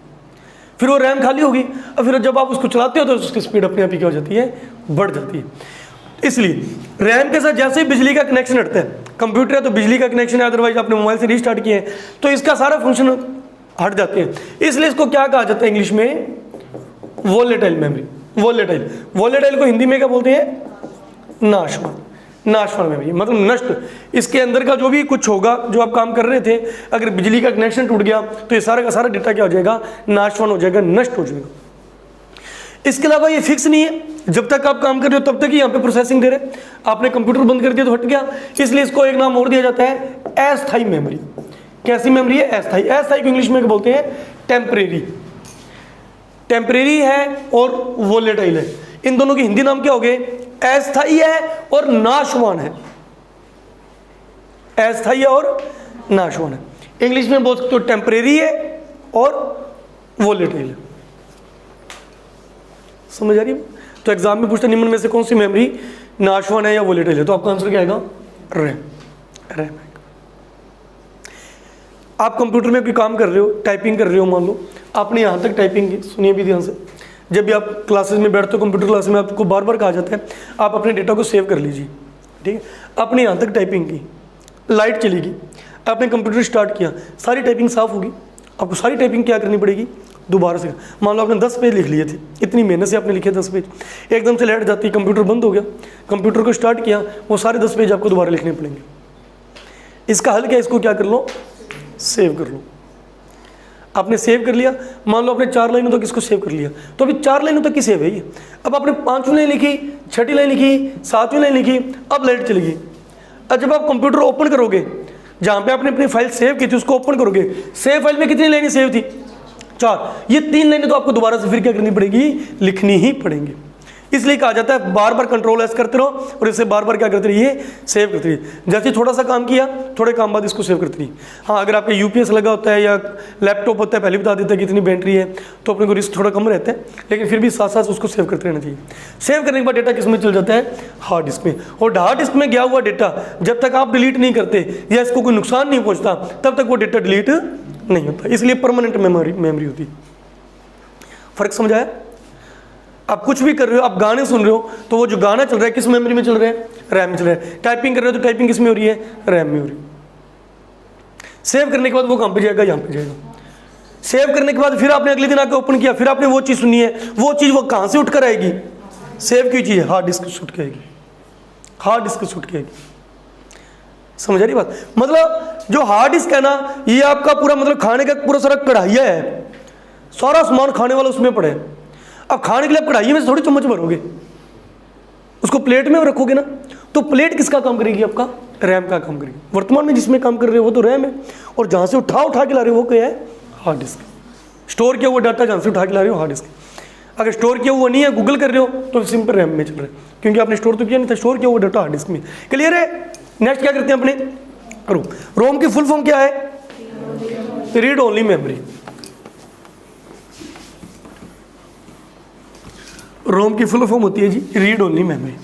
S1: फिर वो रैम खाली होगी, और फिर जब आप उसको चलाते हो तो उसकी स्पीड अपने आप ही क्या हो जाती है? बढ़ जाती है। इसलिए रैम के साथ जैसे ही बिजली का कनेक्शन हटता है, कंप्यूटर है तो बिजली का कनेक्शन है, अदरवाइज आपने मोबाइल से रीस्टार्ट किए हैं तो इसका सारा फंक्शन हट जाते हैं। इसलिए इसको क्या कहा जाता है इंग्लिश में? Volatile memory. वोलेटाइल, वोलेटाइल को हिंदी में क्या बोलते हैं? नाशवान। नाशवान मेमोरी मतलब नष्ट। इसके अंदर का जो भी कुछ होगा, जो आप काम कर रहे थे, अगर बिजली का कनेक्शन टूट गया तो ये सारा का सारा डेटा क्या हो जाएगा? नाशवान हो जाएगा, नष्ट हो जाएगा। इसके अलावा ये फिक्स नहीं है, जब तक आप काम कर रहे हो तब तक ही यहाँ पे प्रोसेसिंग दे रहे। आपने कंप्यूटर बंद कर दिया तो हट गया, इसलिए इसको एक नाम और दिया जाता है अस्थायी मेमोरी। कैसी मेमोरी है? अस्थायी। अस्थायी को इंग्लिश में बोलते हैं टेम्परेरी। टेम्परेरी है और वोलेटाइल है, इन दोनों के हिंदी नाम क्या हो गए? अस्थायी है और नाशवान है। अस्थायी है और नाशवान है। इंग्लिश में बोल सकते हो टेम्परेरी है और वोलेटाइल है। समझ आ रही है? तो एग्जाम में पूछता निम्न में से कौन सी मेमोरी नाशवान है या वोलेटाइल है, तो आपका आंसर क्या आएगा? रैम। रैम। आप कंप्यूटर में कोई काम कर रहे हो, टाइपिंग कर रहे हो, मान लो आपने यहाँ तक टाइपिंग की, सुनिए भी ध्यान से। जब भी आप क्लासेस में बैठते हो, कंप्यूटर क्लास में आपको बार बार कहा जाता है आप अपने डेटा को सेव कर लीजिए। ठीक है। आपने यहाँ तक टाइपिंग की, लाइट चलेगी, आपने कंप्यूटर स्टार्ट किया, सारी टाइपिंग साफ होगी। आपको सारी टाइपिंग क्या करनी पड़ेगी? दोबारा से, मान लो आपने 10 पेज लिख लिए थे, इतनी मेहनत से आपने लिखे 10 पेज, एकदम से लाइट जाती, कंप्यूटर बंद हो गया, कंप्यूटर को स्टार्ट किया, वो सारे 10 पेज आपको दोबारा लिखने पड़ेंगे। इसका हल क्या है, इसको क्या कर लो, सेव कर लो। आपने सेव कर लिया, मान लो आपने 4 लाइनों तक इसको सेव कर लिया, तो अभी 4 लाइनों तक की सेव है ये। अब आपने 5वीं लाइन लिखी, 6ठी लाइन लिखी, 7वीं लाइन लिखी, अब लाइट चली गई। अब जब आप कंप्यूटर ओपन करोगे, जहाँ पे आपने अपनी फाइल सेव की थी उसको ओपन करोगे, सेव फाइल में कितनी लाइनें सेव थी, 4, ये 3 लाइनें तो आपको दोबारा से फिर क्या करनी पड़ेगी, लिखनी ही पड़ेंगी। इसलिए कहा जाता है बार बार कंट्रोल एस करते रहो और इसे बार बार क्या करते रहिए, सेव करते रहिए। जैसे थोड़ा सा काम किया, थोड़े काम बाद इसको सेव करते रहिए। हाँ, अगर आपका यूपीएस लगा होता है या लैपटॉप होता है, पहले बता देता है कि इतनी बैटरी है, तो अपने को रिस्क थोड़ा कम रहता है, लेकिन फिर भी साथ साथ उसको सेव करते रहना चाहिए। सेव करने के बाद डेटा किस में चल जाता है, हार्ड डिस्क में। और हार्ड डिस्क में गया हुआ डेटा जब तक आप डिलीट नहीं करते या इसको कोई नुकसान नहीं पहुँचता, तब तक वो डेटा डिलीट नहीं होता, इसलिए परमानेंट मेमोरी होती है। फर्क समझ आया? आप कुछ भी कर रहे हो, आप गाने सुन रहे हो, तो वो जो गाना चल रहा है किस मेमोरी में चल रहा है, रैम में चल रहा है। टाइपिंग कर रहे हो तो टाइपिंग किस में हो रही है, रैम में हो रही है। सेव करने के बाद वो कहाँ पे जाएगा, यहाँ पे जाएगा। सेव करने के बाद फिर आपने अगले दिन आकर ओपन किया, फिर आपने वो चीज़ सुनी है, वो चीज़ वो कहाँ से उठ कर आएगी, सेव की चीज़ है, हार्ड डिस्क से उठ के आएगी, हार्ड डिस्क से उठ के आएगी। समझ आ रही बात? मतलब जो हार्ड डिस्क है ना, ये आपका पूरा मतलब खाने का पूरा सारा कढ़ाइया है, सारा सामान खाने वाला उसमें पड़े। अब खाने के लिए कढ़ाई में से थोड़ी चम्मच भरोगे, उसको प्लेट में रखोगे ना, तो प्लेट किसका काम करेगी, आपका रैम का काम करेगी। वर्तमान में जिसमें काम कर रहे हो वो तो रैम है, और जहाँ से उठा के ला रहे हो वो क्या है, हार्ड डिस्क। स्टोर किया हुआ डाटा जहाँ से उठा के ला रहे हो, हार्ड डिस्क। अगर स्टोर किया हुआ नहीं है, गूगल कर रहे हो, तो सिंपल रैम में चल रहा है, क्योंकि आपने स्टोर तो किया नहीं था, स्टोर किया हुआ डाटा हार्ड डिस्क में। क्लियर है? नेक्स्ट क्या करते हैं अपने, रोम की फुल फॉर्म क्या है, रीड ओनली मेमोरी। रोम की फुल फॉर्म होती है जी, रीड ओनली मेमोरी।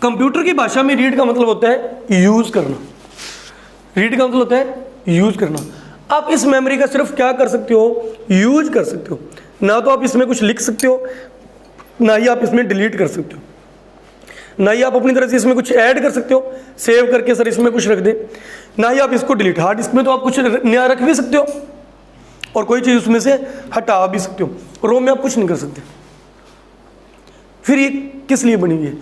S1: कंप्यूटर की भाषा में रीड का मतलब होता है यूज करना। रीड का मतलब होता है यूज करना। आप इस मेमोरी का सिर्फ क्या कर सकते हो, यूज कर सकते हो। ना तो आप इसमें कुछ लिख सकते हो, ना ही आप इसमें डिलीट कर सकते हो, ना ही आप अपनी तरह से इसमें कुछ ऐड कर सकते हो, सेव करके सर इसमें कुछ रख दे, ना ही आप इसको डिलीट। हार्ड डिस्क में तो आप कुछ नया रख भी सकते हो और कोई चीज़ उसमें से हटा भी सकते हो। रोम में आप कुछ नहीं कर सकते। फिर ये किस लिए बनी हुई है?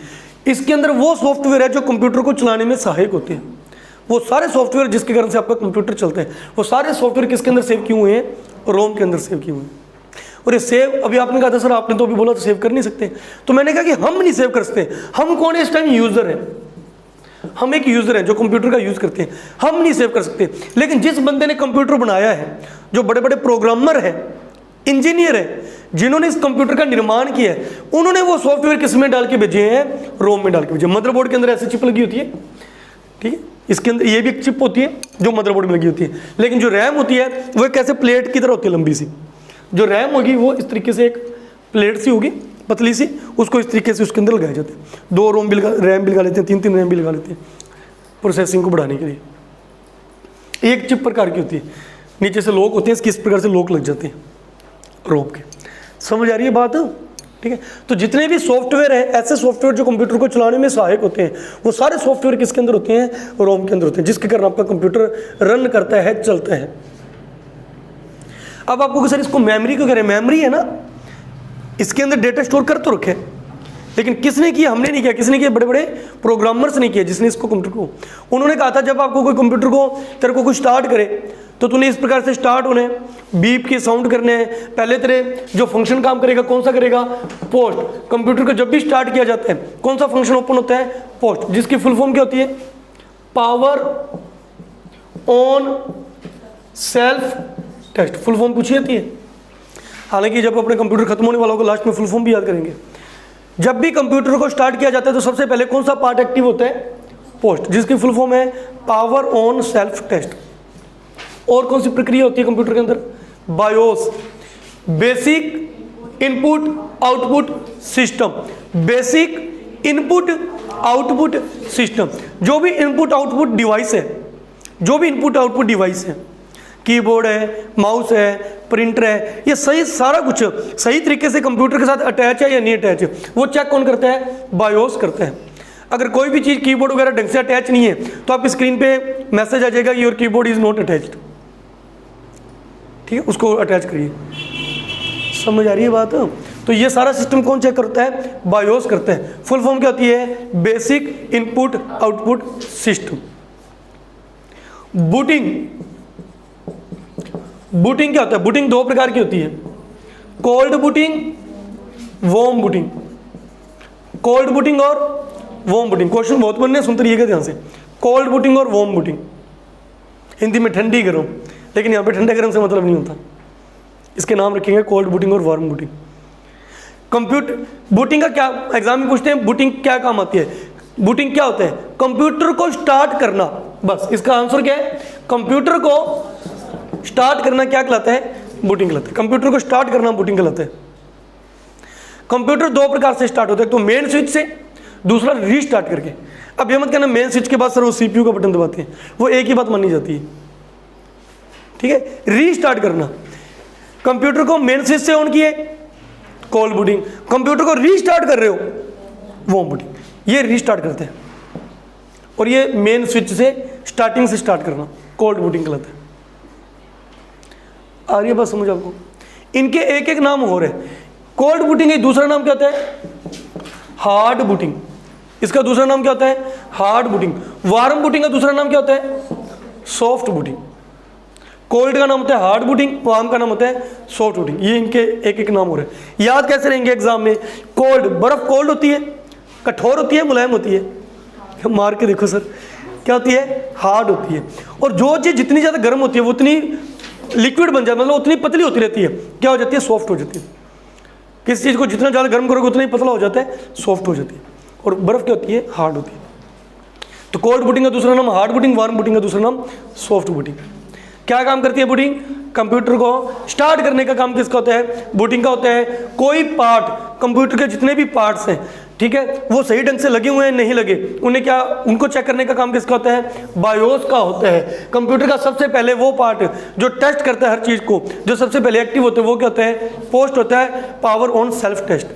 S1: इसके अंदर वो सॉफ्टवेयर है जो कंप्यूटर को चलाने में सहायक होते हैं। वो सारे सॉफ्टवेयर जिसके कारण से आपका कंप्यूटर चलता है, वो सारे सॉफ्टवेयर किसके अंदर सेव किए हुए हैं, रोम के अंदर सेव किए हुए हैं। और ये सेव, अभी आपने कहा था सर आपने तो अभी बोला तो सेव कर नहीं सकते, तो मैंने कहा कि हम नहीं सेव कर सकते। हम कौन है इस टाइम, यूजर है। हम एक यूजर हैं जो कंप्यूटर का यूज करते हैं, हम नहीं सेव कर सकते। लेकिन जिस बंदे ने कंप्यूटर बनाया है, जो बड़े बड़े प्रोग्रामर हैं, इंजीनियर है, जिन्होंने इस कंप्यूटर का निर्माण किया है, उन्होंने वो सॉफ्टवेयर किस में डाल के भेजे हैं, रोम में डाल के भेजे। मदरबोर्ड के अंदर ऐसी चिप लगी होती है, ठीक है, इसके अंदर ये भी एक चिप होती है जो मदरबोर्ड में लगी होती है। लेकिन जो रैम होती है वो एक ऐसे प्लेट की तरह होती है, लंबी सी। जो रैम होगी वो इस तरीके से एक प्लेट सी होगी, पतली सी, उसको इस तरीके से उसके अंदर लगाए जाते हैं। 2 रैम भी लगा लेते हैं, 3 रैम भी लगा लेते हैं प्रोसेसिंग को बढ़ाने के लिए। एक चिप प्रकार की होती है, नीचे से लॉक होते हैं, इसकी इस प्रकार से लॉक लग जाते हैं रोम के। समझ आ रही है बात? ठीक है। तो जितने भी सॉफ्टवेयर है, ऐसे सॉफ्टवेयर जो कंप्यूटर को चलाने में सहायक होते हैं, वो सारे सॉफ्टवेयर किसके अंदर होते हैं, रोम के अंदर होते हैं, जिसके कारण आपका कंप्यूटर रन करता है, चलता है। अब आपको सर इसको मेमोरी क्यों कह रहे हैं? मेमोरी है ना, इसके अंदर डेटा स्टोर कर तो रखे, लेकिन किसने किया? हमने नहीं किया। किसने किया? बड़े बड़े प्रोग्रामर्स ने किया, जिसने इसको कंप्यूटर को, उन्होंने कहा था जब आपको कोई कंप्यूटर को तेरे को कुछ स्टार्ट करे तो तूने इस प्रकार से स्टार्ट होने, बीप के साउंड करने हैं। पहले तेरे जो फंक्शन काम करेगा कौन सा करेगा? पोस्ट। कंप्यूटर को जब भी स्टार्ट किया जाता है कौन सा फंक्शन ओपन होता है? पोस्ट, जिसकी फुल फॉर्म क्या होती है? Power on self test. Full form पूछी जाती है, हालांकि जब अपने कंप्यूटर खत्म होने वाला होगा लास्ट में फुल फॉर्म भी याद करेंगे। जब भी कंप्यूटर को स्टार्ट किया जाता है तो सबसे पहले कौन सा पार्ट एक्टिव होता है? पोस्ट, जिसकी फुल फॉर्म है पावर ऑन सेल्फ टेस्ट। और कौन सी प्रक्रिया होती है कंप्यूटर के अंदर? BIOS, basic input output system. Basic input output system, जो भी इनपुट आउटपुट डिवाइस है, जो भी इनपुट आउटपुट डिवाइस है, कीबोर्ड है, माउस है, प्रिंटर है, ये सही सारा कुछ सही तरीके से कंप्यूटर के साथ अटैच है या नहीं अटैच है, वो चेक कौन करता है? बायोस करता है। अगर कोई भी चीज़ कीबोर्ड वगैरह ढंग से अटैच नहीं है तो आपकी स्क्रीन पे मैसेज आ जाएगा your keyboard is not attached. ठीक है, उसको अटैच करिए। समझ आ रही है बात? तो ये सारा सिस्टम कौन चेक करता है? बायोस करता है। फुल फॉर्म क्या होती है? Basic input output system. Booting क्या होता है? बूटिंग दो प्रकार की होती है, cold booting, warm booting. Cold booting और वार्म बूटिंग, क्वेश्चन बहुत बनने, सुनते रहिएगा ध्यान से। कोल्ड बूटिंग और वार्म बूटिंग, हिंदी में ठंडी गर्म, लेकिन यहाँ पे ठंडे गर्म से मतलब नहीं होता, इसके नाम रखेंगे कोल्ड बूटिंग और वार्म बूटिंग। कंप्यूटर बूटिंग का क्या एग्जाम में पूछते हैं, बूटिंग क्या काम आती है? बूटिंग क्या होता है? कंप्यूटर को स्टार्ट करना, बस इसका आंसर क्या है? कंप्यूटर को स्टार्ट करना क्या कहलाता है? बूटिंग कहलाता है। कंप्यूटर को स्टार्ट करना बूटिंग कहलाता है। कंप्यूटर दो प्रकार से स्टार्ट होता है, तो मेन स्विच से, दूसरा रीस्टार्ट करके। अब ये मत कहना मेन स्विच के बाद सर वो सीपीयू का बटन दबाते हैं, वो एक ही बात मानी जाती है। ठीक है, रीस्टार्ट करना, कंप्यूटर को मेन स्विच से ऑन किए, कोल्ड बूटिंग। कंप्यूटर को रीस्टार्ट कर रहे हो, वार्म बूटिंग। ये रीस्टार्ट करते हैं, और ये मेन स्विच से स्टार्टिंग से स्टार्ट करना कोल्ड बूटिंग कहलाता है। आ रही है बात समझ आपको? इनके एक एक नाम हो रहे। कोल्ड बूटिंग का दूसरा नाम क्या होता है? Hard booting. इसका दूसरा नाम क्या होता है? Hard booting. वार्म बूटिंग का दूसरा नाम क्या होता है? Soft booting. कोल्ड का नाम होता है हार्ड बूटिंग, वार्म का नाम होता है सॉफ्ट बूटिंग। ये इनके एक एक नाम हो रहे हैं। याद कैसे रहेंगे एग्जाम में? कोल्ड, बर्फ कोल्ड होती है, कठोर होती है, मुलायम होती है? मार के देखो सर, क्या होती है? हार्ड होती है। और जो चीज़ जितनी ज़्यादा गर्म होती है वो उतनी लिक्विड बन जाती है, मतलब उतनी पतली होती रहती है, क्या हो जाती है? सॉफ्ट हो जाती है। किसी चीज़ को जितना ज़्यादा गर्म करोगे उतना ही पतला हो जाता है, सॉफ्ट हो जाती है। और बर्फ क्या होती है? हार्ड होती है। तो कोल्ड बूटिंग का दूसरा नाम हार्ड बूटिंग, वार्म बूटिंग का दूसरा नाम सॉफ्ट बूटिंग। क्या काम करती है बूटिंग? कंप्यूटर को स्टार्ट करने का काम किसका होता है? बूटिंग का होता है। कोई पार्ट, कंप्यूटर के जितने भी पार्ट्स हैं, ठीक है, वो सही ढंग से लगे हुए हैं नहीं लगे, उन्हें क्या, उनको चेक करने का काम किसका होता है? बायोस का होता है। कंप्यूटर का सबसे पहले वो पार्ट जो टेस्ट करता है हर चीज़ को, जो सबसे पहले एक्टिव होता है, वो क्या होता है? पोस्ट होता है, पावर ऑन सेल्फ टेस्ट।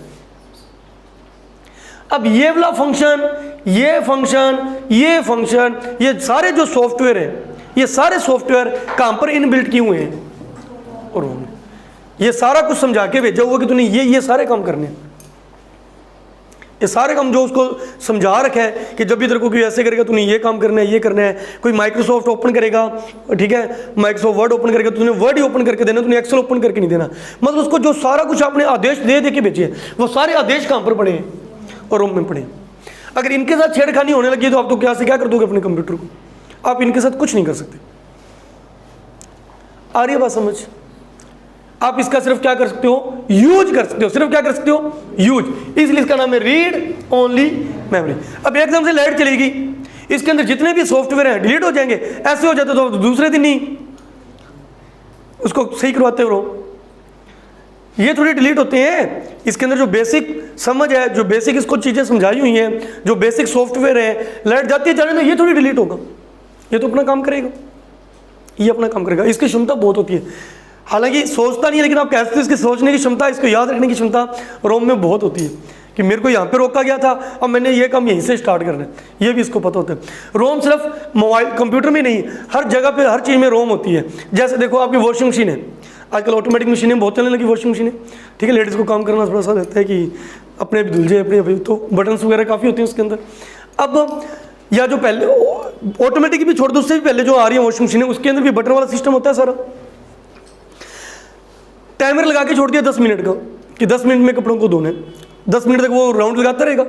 S1: अब ये वाला फंक्शन, ये फंक्शन, ये फंक्शन, ये सारे जो सॉफ्टवेयर है, ये सारे सॉफ्टवेयर कहां पर इनबिल्ट किए हुए हैं? और ये सारा कुछ समझा के भेजा हुआ कि तूने ये सारे काम करने हैं। ये सारे काम जो उसको समझा रखा है कि जब भी तेरे को कोई ऐसे करेगा तूने ये काम करना है, ये करना है। कोई माइक्रोसॉफ्ट ओपन करेगा, ठीक है, माइक्रोसॉफ्ट वर्ड ओपन करेगा, तूने वर्ड ही ओपन करके देना, तूने एक्सेल ओपन करके नहीं देना। मतलब उसको जो सारा कुछ आपने आदेश दे के भेजे, वो सारे आदेश कहाँ पर पड़े हैं? और रोम में पड़े हैं। अगर इनके साथ छेड़खानी होने लगी तो आप तो क्या से क्या कर दोगे अपने कंप्यूटर को? आप इनके साथ कुछ नहीं कर सकते। आ रही है बात समझ? आप इसका सिर्फ क्या कर सकते हो? यूज कर सकते हो। सिर्फ क्या कर सकते हो? यूज। इसलिए इसका नाम है रीड ओनली मेमोरी। अब एकदम से लाइट चलेगी, इसके अंदर जितने भी सॉफ्टवेयर हैं डिलीट हो जाएंगे। ऐसे हो जाते तो दूसरे दिन ही उसको सही करवाते हो। ये थोड़ी डिलीट होते हैं। इसके अंदर जो बेसिक समझ है, जो बेसिक इसको चीज़ें समझाई हुई हैं, जो बेसिक सॉफ्टवेयर है, लाइट जाती है जाने में, ये थोड़ी डिलीट होगा। ये तो अपना काम करेगा, ये अपना काम करेगा। इसकी क्षमता बहुत होती है, हालांकि सोचता नहीं है, लेकिन आप कह सकते हो इसकी सोचने की क्षमता, इसको याद रखने की क्षमता रोम में बहुत होती है कि मेरे को यहाँ पे रोका गया था, अब मैंने ये काम यहीं से स्टार्ट करना है। ये भी इसको पता होता है। रोम सिर्फ मोबाइल कंप्यूटर में नहीं, हर जगह पे हर चीज़ में रोम होती है। जैसे देखो आपकी वॉशिंग मशीन है, आजकल ऑटोमेटिक मशीनें बहुत चलने लगी, वॉशिंग मशीनें, ठीक है। लेडीज़ को काम करना थोड़ा सा रहता है कि अपने भी धुल जाए, अपने अभी तो बटन्स वगैरह काफ़ी होते हैं उसके अंदर। अब या जो पहले ऑटोमेटिक भी छोड़ दो, उससे भी पहले जो आ रही है वॉशिंग मशीनें, उसके अंदर भी बटन वाला सिस्टम होता है सारा। टाइमर लगा के छोड़ दिया 10 मिनट का कि 10 मिनट में कपड़ों को धोने, 10 मिनट तक वो राउंड लगाता रहेगा।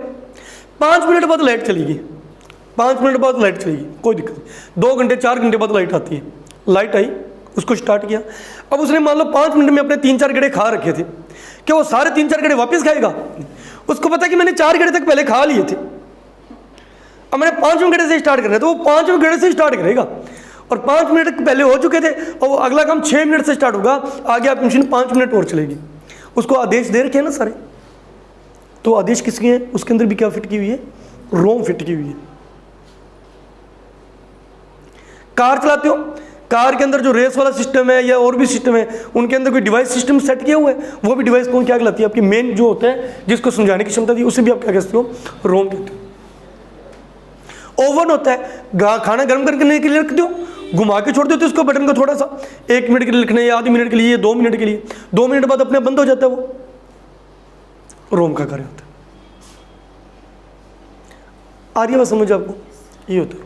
S1: 5 मिनट बाद लाइट चलेगी, 5 मिनट बाद लाइट चलेगी, कोई दिक्कत नहीं। 2 घंटे 4 घंटे बाद लाइट आती है। लाइट आई, उसको स्टार्ट किया। अब उसने मान लो 5 मिनट में अपने 3-4 गड्ढे खा रखे थे, क्या वो सारे 3-4 गड्ढे वापस खाएगा? उसको पता कि मैंने 4 गड्ढे तक पहले खा लिए थे, अब मैंने 5वें गड्ढे से स्टार्ट करना है, तो वो 5वें गड्ढे से स्टार्ट करेगा। और 5 मिनट पहले हो चुके थे और वो अगला काम 6 मिनट से स्टार्ट होगा। आगे आप मशीन 5 मिनट और चलेगी। उसको आदेश दे रखे हैं ना सारे, तो आदेश किसके हैं? उसके अंदर भी क्या फिट की हुई है? रोम फिट की हुई है। कार चलाते हो, कार के अंदर जो रेस वाला सिस्टम है या और भी सिस्टम है, उनके अंदर कोई डिवाइस सिस्टम सेट किया हुआ है। वो भी डिवाइस कौन क्या कहलाती है? आपकी मेन जो होता है जिसको समझाने की क्षमता दी, उसे भी आप क्या कहते हो? रोम कहते हो। ओवन होता है, खाना गर्म करने के लिए रख दो, घुमा के छोड़ देते हो उसको बटन को, थोड़ा सा 1 मिनट के लिए रखना है, आधे मिनट के लिए, 2 मिनट के लिए, 2 मिनट बाद अपने बंद हो जाता है। वो रोम का कार्य होता है। आ रही है बात समझ आपको? ये होता है।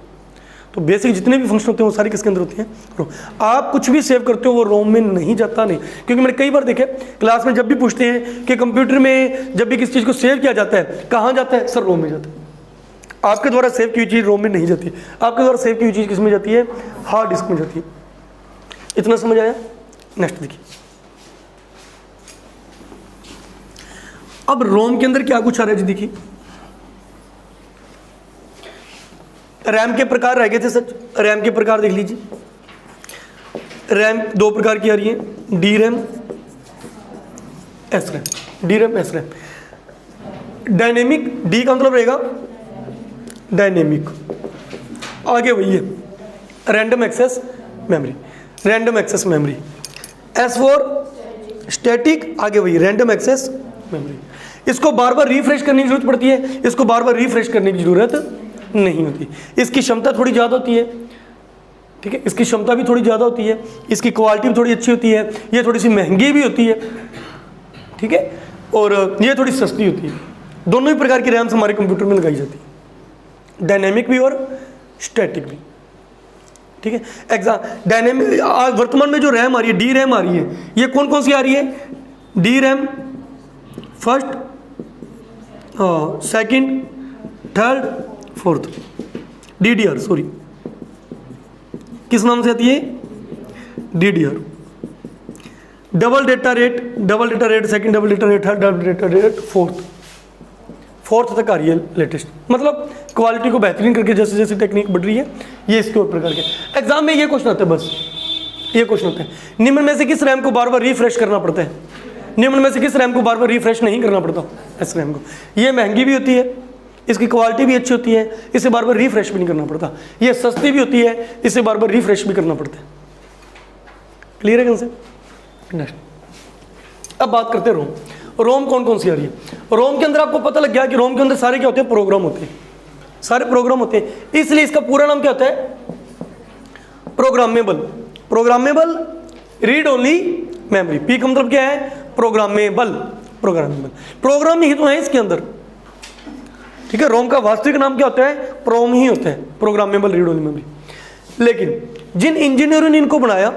S1: तो बेसिक जितने भी फंक्शन होते हैं वो सारी किसके अंदर होती हैं? रोम। आप कुछ भी सेव करते हो वो रोम में नहीं जाता, नहीं, क्योंकि मैंने कई बार देखे क्लास में जब भी पूछते हैं कि कंप्यूटर में जब भी किसी चीज़ को सेव किया जाता है कहाँ जाता है, सर रोम में जाता है। आपके द्वारा सेव की हुई चीज़ रोम में नहीं जाती, आपके द्वारा सेव की हुई चीज़ किस में जाती है? हार्ड डिस्क में जाती है। इतना समझ आया? नेक्स्ट देखिए, अब रोम के अंदर क्या कुछ आ रहा है जी, देखिए रैम के प्रकार रह गए थे सच। रैम के प्रकार देख लीजिए, रैम 2 प्रकार की आ रही है, D RAM, S RAM. D RAM, S RAM. Dynamic, D का मतलब रहेगा डायनेमिक, आगे वही है random access memory, random access memory. S for static, आगे वही रैंडम एक्सेस मेमोरी। इसको बार बार रिफ्रेश करने की जरूरत पड़ती है, इसको बार बार रिफ्रेश करने की जरूरत नहीं होती। इसकी क्षमता थोड़ी ज़्यादा होती है, ठीक है, इसकी क्षमता भी थोड़ी ज़्यादा होती है, इसकी क्वालिटी भी थोड़ी अच्छी होती है, ये थोड़ी सी महंगी भी होती है, ठीक है, और ये थोड़ी सस्ती होती है। दोनों ही प्रकार की रैम्स हमारे कंप्यूटर में लगाई जाती है, डायनेमिक भी और स्टैटिक भी, ठीक है। डायनेमिक वर्तमान में जो रैम आ रही है, डी रैम आ रही है, ये कौन कौन सी आ रही है? D RAM first, second, third, fourth. DDR, sorry, किस नाम से आती है? DDR। Double data rate, second double data rate, third double data rate, fourth तक आ रही है लेटेस्ट। मतलब क्वालिटी को बेहतरीन करके जैसे जैसे टेक्निक बढ़ रही है, ये इसके और प्रकार के। एग्जाम में ये क्वेश्चन आता है, बस ये क्वेश्चन होता है, निम्न में से किस रैम को बार बार रिफ्रेश करना पड़ता है? निम्न में से किस रैम को बार बार रिफ्रेश नहीं करना पड़ता? एस रैम को। ये महंगी भी होती है, इसकी क्वालिटी भी अच्छी होती है, इसे बार बार रिफ्रेश भी नहीं करना पड़ता। ये सस्ती भी होती है, इसे बार बार रिफ्रेश भी करना पड़ता है। क्लियर है कंसेप्ट? नेक्स्ट, अब बात करते हैं रोम। रोम कौन कौन सी आ रही है? रोम के अंदर आपको पता लग गया कि रोम के अंदर सारे क्या होते हैं? प्रोग्राम होते हैं, सारे प्रोग्राम होते हैं। इसलिए इसका पूरा नाम क्या होता है? Programmable. Programmable read only memory. P का मतलब क्या है? प्रोग्रामेबल। प्रोग्रामेबल प्रोग्राम ही तो है इसके अंदर, ठीक है। रोम का वास्तविक नाम क्या होता है? प्रोम ही होता है, प्रोग्रामेबल रीड ओनली मेमोरी। लेकिन जिन इंजीनियरों ने इनको बनाया,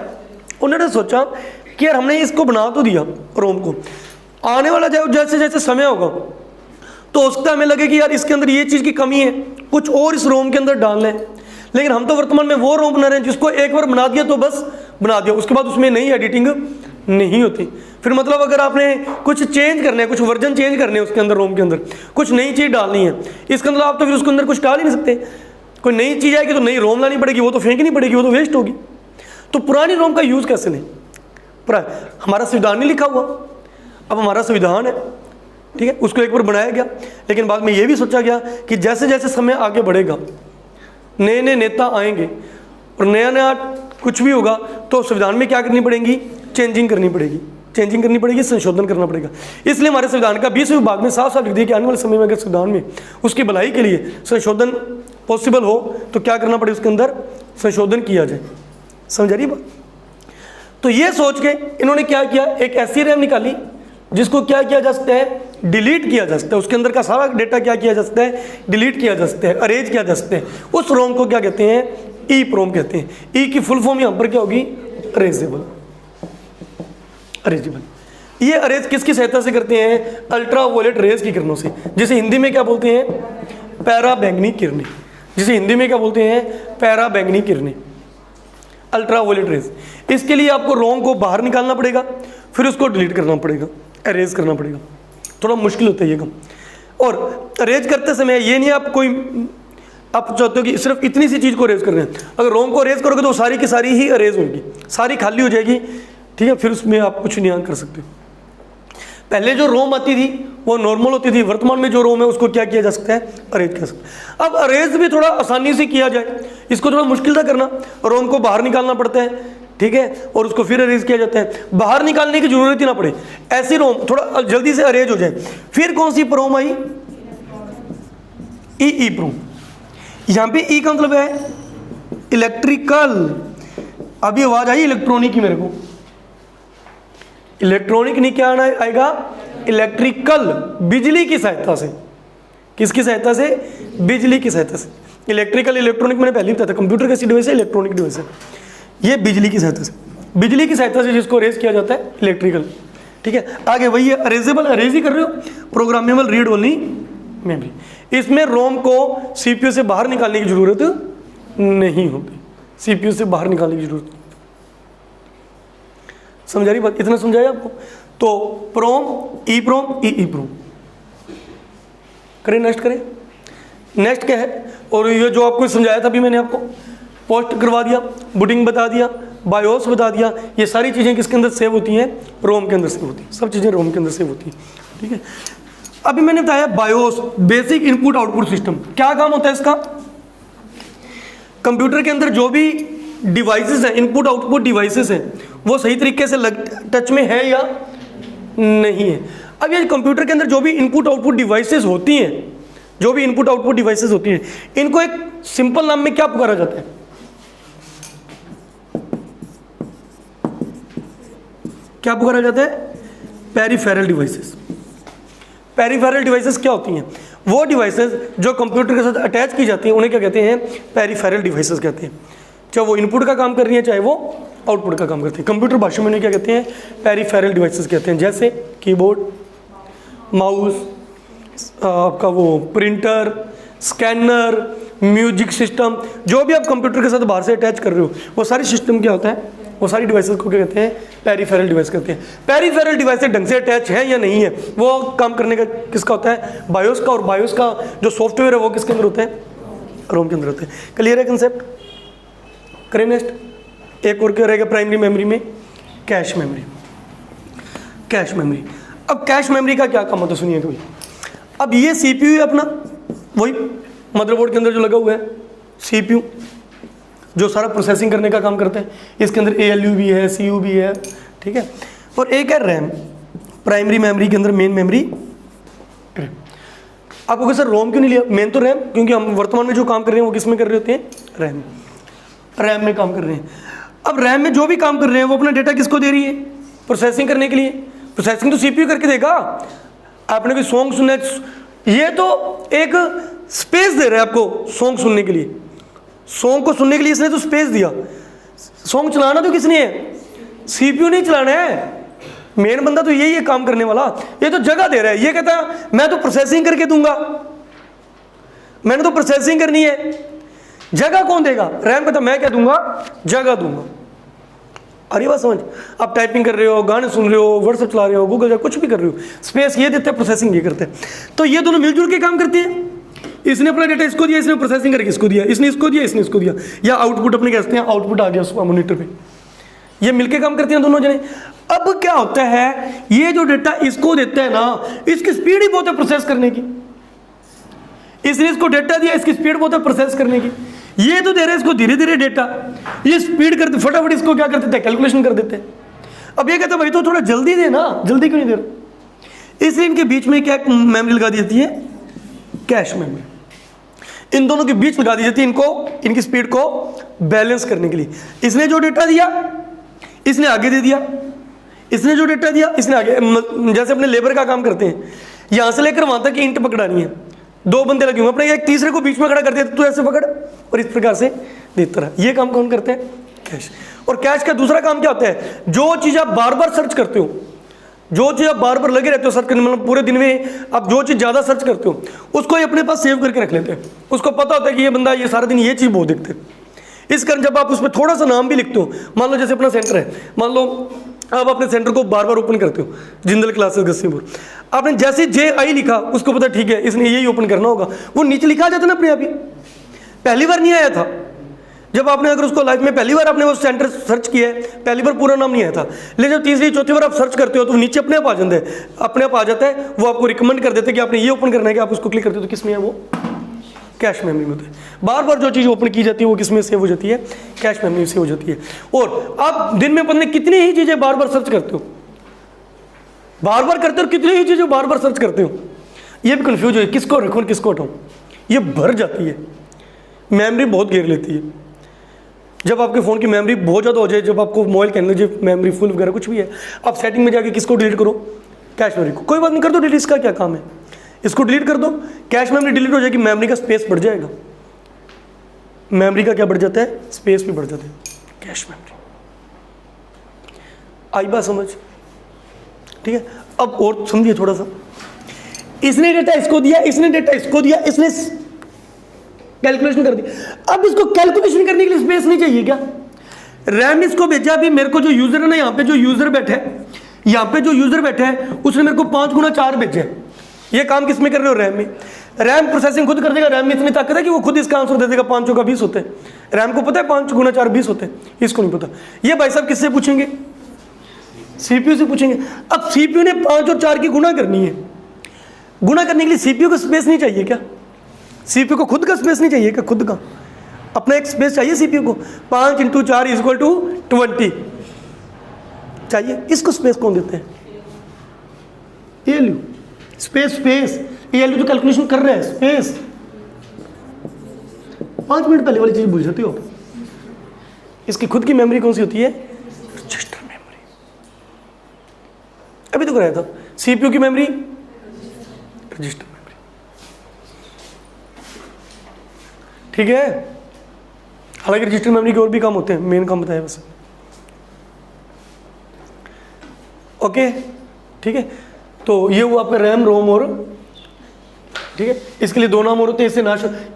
S1: उन्होंने सोचा कि यार हमने इसको बना तो दिया रोम को, आने वाला जैसे जैसे समय होगा तो उसका हमें लगे कि यार इसके अंदर ये चीज़ की कमी है, कुछ और इस रोम के अंदर डाल लें। लेकिन हम तो वर्तमान में वो रोम बना रहे हैं जिसको एक बार बना दिया तो बस बना दिया, उसके बाद उसमें नई एडिटिंग नहीं होती। फिर मतलब अगर आपने कुछ चेंज करना है, कुछ वर्जन चेंज करने हैं उसके अंदर, रोम के अंदर कुछ नई चीज़ डालनी है, इसके अंदर आप तो फिर उसके अंदर कुछ डाल ही नहीं सकते। कोई नई चीज़ आएगी तो नई रोम लानी पड़ेगी, वो तो फेंकनी पड़ेगी, वो तो वेस्ट होगी। तो पुरानी रोम का यूज़ कैसे लें? हमारा संविधान नहीं लिखा हुआ, अब हमारा संविधान है, ठीक है, उसको एक बार बनाया गया, लेकिन बाद में ये भी सोचा गया कि जैसे जैसे समय आगे बढ़ेगा, नए नए नेता आएंगे और नया नया कुछ भी होगा, तो संविधान में क्या करनी पड़ेगी? चेंजिंग करनी पड़ेगी, संशोधन करना पड़ेगा। इसलिए हमारे संविधान का 20वें विभाग में साफ साफ लिख दिया कि आने वाले समय में अगर संविधान में उसकी भलाई के लिए संशोधन पॉसिबल हो तो क्या करना पड़े? उसके अंदर संशोधन किया जाए। समझ आ रही बात? तो ये सोच के इन्होंने क्या किया, एक ऐसी रैम निकाली जिसको क्या किया जा सकता है? डिलीट किया जा सकता है। उसके अंदर का सारा डेटा क्या किया जा सकता है? डिलीट किया जा सकता है, अरेंज किया जा सकता है। उस रोम को क्या कहते हैं? EEPROM कहते हैं। ई की फुल फॉर्म यहाँ पर क्या होगी? अरेंजेबल। ये अरेंज किसकी सहायता से करते हैं? अल्ट्रा वायलेट रेज की किरणों से, जिसे हिंदी में क्या बोलते हैं? पैरा बैंगनी किरणें। पैरा बैंगनी किरणें, अल्ट्रा वायलेट रेज। इसके लिए आपको रोम को बाहर निकालना पड़ेगा, फिर उसको डिलीट करना पड़ेगा, अरेज करना पड़ेगा। थोड़ा मुश्किल होता है ये काम। और अरेज करते समय ये नहीं आप चाहते हो कि सिर्फ इतनी सी चीज़ को अरेज कर रहे हैं। अगर रोम को अरेज करोगे तो सारी की सारी ही अरेज होगी, सारी खाली हो जाएगी, ठीक है। फिर उसमें आप कुछ नहीं कर सकते। पहले जो रोम आती थी वो नॉर्मल होती थी, वर्तमान में जो रोम है उसको क्या किया जा सकता है? अरेज कर सकते हैं। अब अरेज भी थोड़ा आसानी से किया जाए, इसको थोड़ा मुश्किल था करना। रोम को बाहर निकालना पड़ता है, ठीक है, और उसको फिर अरेज किया जाता है। बाहर निकालने की जरूरत ही ना पड़े, ऐसी रोम थोड़ा जल्दी से अरेज हो जाए। फिर कौन सी प्रोम आई? EEPROM। यहाँ पे ई का मतलब है इलेक्ट्रिकल। अभी आवाज आई इलेक्ट्रॉनिक की मेरे को, इलेक्ट्रॉनिक नहीं क्या आना आएगा, इलेक्ट्रिकल, बिजली की सहायता से। किसकी सहायता से? बिजली की सहायता से। इलेक्ट्रिकल इलेक्ट्रॉनिक मैंने पहले ही बताया था, कंप्यूटर कैसी डिवाइस है, इलेक्ट्रॉनिक डिवाइस है। ये बिजली की सहायता से, बिजली की सहायता से जिसको अरेज किया जाता है इलेक्ट्रिकल। ठीक है, आगे वही है अरेजेबल, अरेज ही कर रहे हो, प्रोग्रामेबल रीड ओनली मेमोरी। इसमें रोम को सीपीयू से बाहर निकालने की जरूरत नहीं होती, सीपीयू से बाहर निकालने की जरूरत। समझा रही बात? इतना समझाया आपको? तो प्रोम, ई प्रोम, ई प्रोम। करें नेक्स्ट, करें नेक्स्ट क्या है? और ये जो आपको समझाया था अभी मैंने आपको, पोस्ट करवा दिया, बूटिंग बता दिया, बायोस बता दिया, ये सारी चीज़ें किसके अंदर सेव होती हैं? रोम के अंदर सेव होती हैं, सब चीज़ें रोम के अंदर सेव होती हैं। ठीक है, अभी मैंने बताया BIOS, basic input output system. क्या काम होता है इसका? कंप्यूटर के अंदर जो भी डिवाइसेस हैं, इनपुट आउटपुट डिवाइसेस हैं, वो सही तरीके से टच में है या नहीं है। अब ये कंप्यूटर के अंदर जो भी इनपुट आउटपुट डिवाइसेस होती हैं, जो भी इनपुट आउटपुट डिवाइसेस होती हैं, इनको एक सिंपल नाम में क्या पुकारा जाता है? क्या पुकारा जाता है? Peripheral devices. पेरिफेरल डिवाइसेस क्या होती हैं? वो डिवाइसेस जो कंप्यूटर के साथ अटैच की जाती हैं, उन्हें क्या कहते हैं? पेरिफेरल डिवाइसेस कहते हैं। चाहे वो इनपुट का काम कर रही है, चाहे वो आउटपुट का काम करती है। कंप्यूटर भाषा में उन्हें क्या कहते हैं? पेरिफेरल डिवाइसेस कहते हैं। जैसे कीबोर्ड, माउस, आपका वो प्रिंटर, स्कैनर, म्यूजिक सिस्टम, जो भी आप कंप्यूटर के साथ बाहर से अटैच कर रहे हो, वो सारी सिस्टम क्या होता है? वो सारी डिवाइसेस को क्या कहते हैं? पेरिफेरल डिवाइस कहते हैं। पेरिफेरल डिवाइस ढंग से अटैच है या नहीं है, वो काम करने का किसका होता है? बायोस का। और बायोस का जो सॉफ्टवेयर है वो किसके अंदर होता है? रोम के अंदर होता है। क्लियर है कंसेप्ट? करें नेक्स्ट। एक और क्या रहेगा प्राइमरी मेमोरी में? Cache memory. Cache memory. अब कैश मेमोरी का क्या काम होता है सुनिए कभी। अब ये सीपीयू है अपना, वही मदरबोर्ड के अंदर जो लगा हुआ है सीपीयू, जो सारा प्रोसेसिंग करने का काम करते हैं। इसके अंदर ALU भी है, CU भी है। ठीक है, और एक है रैम। प्राइमरी मेमोरी के अंदर मेन मेमोरी रैम। आपको सर रोम क्यों नहीं लिया? मेन तो रैम, क्योंकि हम वर्तमान में जो काम कर रहे हैं वो किस में कर रहे होते हैं? रैम। रैम में काम कर रहे हैं। अब रैम में जो भी काम कर रहे हैं वो अपना डेटा किसको दे रही है? प्रोसेसिंग करने के लिए। प्रोसेसिंग तो सीपीयू करके देगा। आपने कोई सॉन्ग सुनना है, ये तो एक स्पेस दे रहा है आपको सॉन्ग सुनने के लिए। सॉन्ग को सुनने के लिए इसने तो स्पेस दिया। सॉन्ग चलाना तो किसने है? सीपीयू नहीं चलाना है। मेन बंदा तो यही है काम करने वाला। ये तो जगह दे रहा है। ये कहता है मैं तो प्रोसेसिंग करके दूंगा, मैंने तो प्रोसेसिंग करनी है। जगह कौन देगा? रैम कहता मैं क्या दूंगा? जगह दूंगा। अरे बात समझ? आप टाइपिंग कर रहे हो, गाने सुन रहे हो, व्हाट्सएप चला रहे हो, गूगल या कुछ भी कर रहे हो, स्पेस ये देते हैं, प्रोसेसिंग ये करते हैं। तो ये दोनों मिलजुल के काम करते हैं। इसने अपना डेटा इसको दिया, इसने प्रोसेसिंग करके इसको दिया, इसने इसको दिया, इसने इसको दिया, या आउटपुट अपने कहते हैं आउटपुट आ गया उसको मॉनिटर पे। ये मिलके काम करते हैं दोनों जने। अब क्या होता है, ये जो डेटा इसको देता है ना, इसकी स्पीड ही बहुत है प्रोसेस करने की। इसने इसको डेटा दिया, इसकी स्पीड बहुत है प्रोसेस करने की। ये तो दे रहे हैं इसको धीरे धीरे डेटा, ये स्पीड करते फटाफट इसको क्या कर देते हैं? कैलकुलेशन कर देते हैं। अब ये कहते हैं भाई तो थोड़ा जल्दी दे ना, जल्दी क्यों नहीं दे रहा? इसलिए इनके बीच में क्या मेमोरी लगा दी जाती है? Cache memory. इन दोनों के बीच लगा दी जाती है, इनको, इनकी स्पीड को बैलेंस करने के लिए। इसने जो डेटा दिया इसने आगे दे दिया, इसने जो डेटा दिया इसने आगे। जैसे अपने लेबर का काम करते हैं, यहां से लेकर वहां तक ईंट पकड़ानी है, दो बंदे लगे हुए, अपने एक तीसरे को बीच में खड़ा कर देते, तो ऐसे पकड़ और इस प्रकार से देता रहा। ये काम कौन करते हैं? कैश। और कैश का दूसरा काम क्या होता है? जो चीज आप बार बार सर्च करते हो, जो चीज आप बार बार लगे रहते हो सर्च करने, मतलब पूरे दिन में आप जो चीज ज्यादा सर्च करते हो उसको ही अपने पास सेव करके रख लेते हैं। उसको पता होता है कि ये बंदा ये सारा दिन ये चीज बहुत देखते हैं। इस कारण जब आप उसमें थोड़ा सा नाम भी लिखते हो, मान लो जैसे अपना सेंटर है, मान लो आप अपने सेंटर को बार बार ओपन करते हो, जिंदल क्लासेस गस्सीपुर, आपने जैसे JI लिखा उसको पता ठीक है इसने यही ओपन करना होगा, वो नीचे लिखा आ जाता ना अपने आप ही। पहली बार नहीं आया था जब आपने, अगर उसको लाइफ में पहली बार आपने वो सेंटर सर्च किया है, पहली बार पूरा नाम नहीं आया था, लेकिन जब तीसरी चौथी बार आप सर्च करते हो तो नीचे अपने आप आ जाता है, अपने आप आ जाता है। वो आपको रिकमेंड कर देते हैं कि आपने ये ओपन करना है, कि आप उसको क्लिक करते हो तो किस में है? वो कैश मेमोरी में होता है। बार बार जो चीज़ ओपन की जाती है वो किस में सेव हो जाती है? कैश मेमोरी से हो जाती है। और आप दिन में पता कितनी ही चीज़ें बार बार सर्च करते हो, बार बार करते हो, कितनी ही चीज़ें बार बार सर्च करते हो। ये भी कन्फ्यूज हो, किसको रखूँ किसको हटाऊँ, ये भर जाती है। मेमोरी बहुत घेर लेती है। जब आपके फ़ोन की मेमोरी बहुत ज़्यादा हो जाए, जब आपको मोबाइल के अंदर जब मेमोरी फुल वगैरह कुछ भी है, आप सेटिंग में जाके किसको डिलीट करो, कैश मेमोरी को। कोई बात नहीं, कर दो डिलीट, इसका क्या काम है, इसको डिलीट कर दो, कैश मेमोरी डिलीट हो जाएगी, मेमोरी का स्पेस बढ़ जाएगा। मेमोरी का क्या बढ़ जाता है, स्पेस भी बढ़ जाता है, कैश मेमोरी। आई बात समझ, ठीक है। अब और समझिए थोड़ा सा, इसने डेटा इसको दिया, इसने डेटा इसको दिया, इसने कैलकुलेशन कर दी। अब इसको कैलकुलेशन करने के लिए स्पेस नहीं चाहिए क्या? रैम ने इसको भेजा, अभी मेरे को जो यूजर है ना, यहाँ पे जो यूजर बैठा है, यहाँ पे जो यूजर बैठा है, उसने मेरे को 5 गुना 4 भेजा है। ये काम किस में कर रहे हो, रैम में। रैम प्रोसेसिंग खुद कर देगा, रैम में इतनी ताकत है कि वो खुद इसका आंसर दे देगा। 5 चौका 20 होते हैं, रैम को पता है 5 गुना 4 20 होते हैं, इसको नहीं पता। ये भाई साहब किससे पूछेंगे, सीपीयू से पूछेंगे। अब सीपीयू ने 5 और 4 की गुणा करनी है, गुणा करने के लिए सीपीयू को स्पेस नहीं चाहिए क्या? सीपीयू को खुद का स्पेस नहीं चाहिए क्या? खुद का अपना एक स्पेस चाहिए सीपीयू को। 5 × 4 = 20 चाहिए। इसको स्पेस कौन देते हैं? एएलयू। स्पेस एएलयू जो कैलकुलेशन कर रहे हैं, स्पेस। 5 मिनट पहले वाली चीज भूल जाती हो आप। इसकी खुद की मेमोरी कौन सी होती है? Register memory. अभी तो कराया था। सीपीयू की मेमोरी रजिस्टर मेमोरी, ठीक है। हालांकि रजिस्टर मेमोरी के और भी काम होते हैं, मेन काम बताया बस। ओके, ठीक है। तो ये हुआ आपका रैम, रोम और, ठीक है। इसके लिए 2 नाम और होते हैं। इसे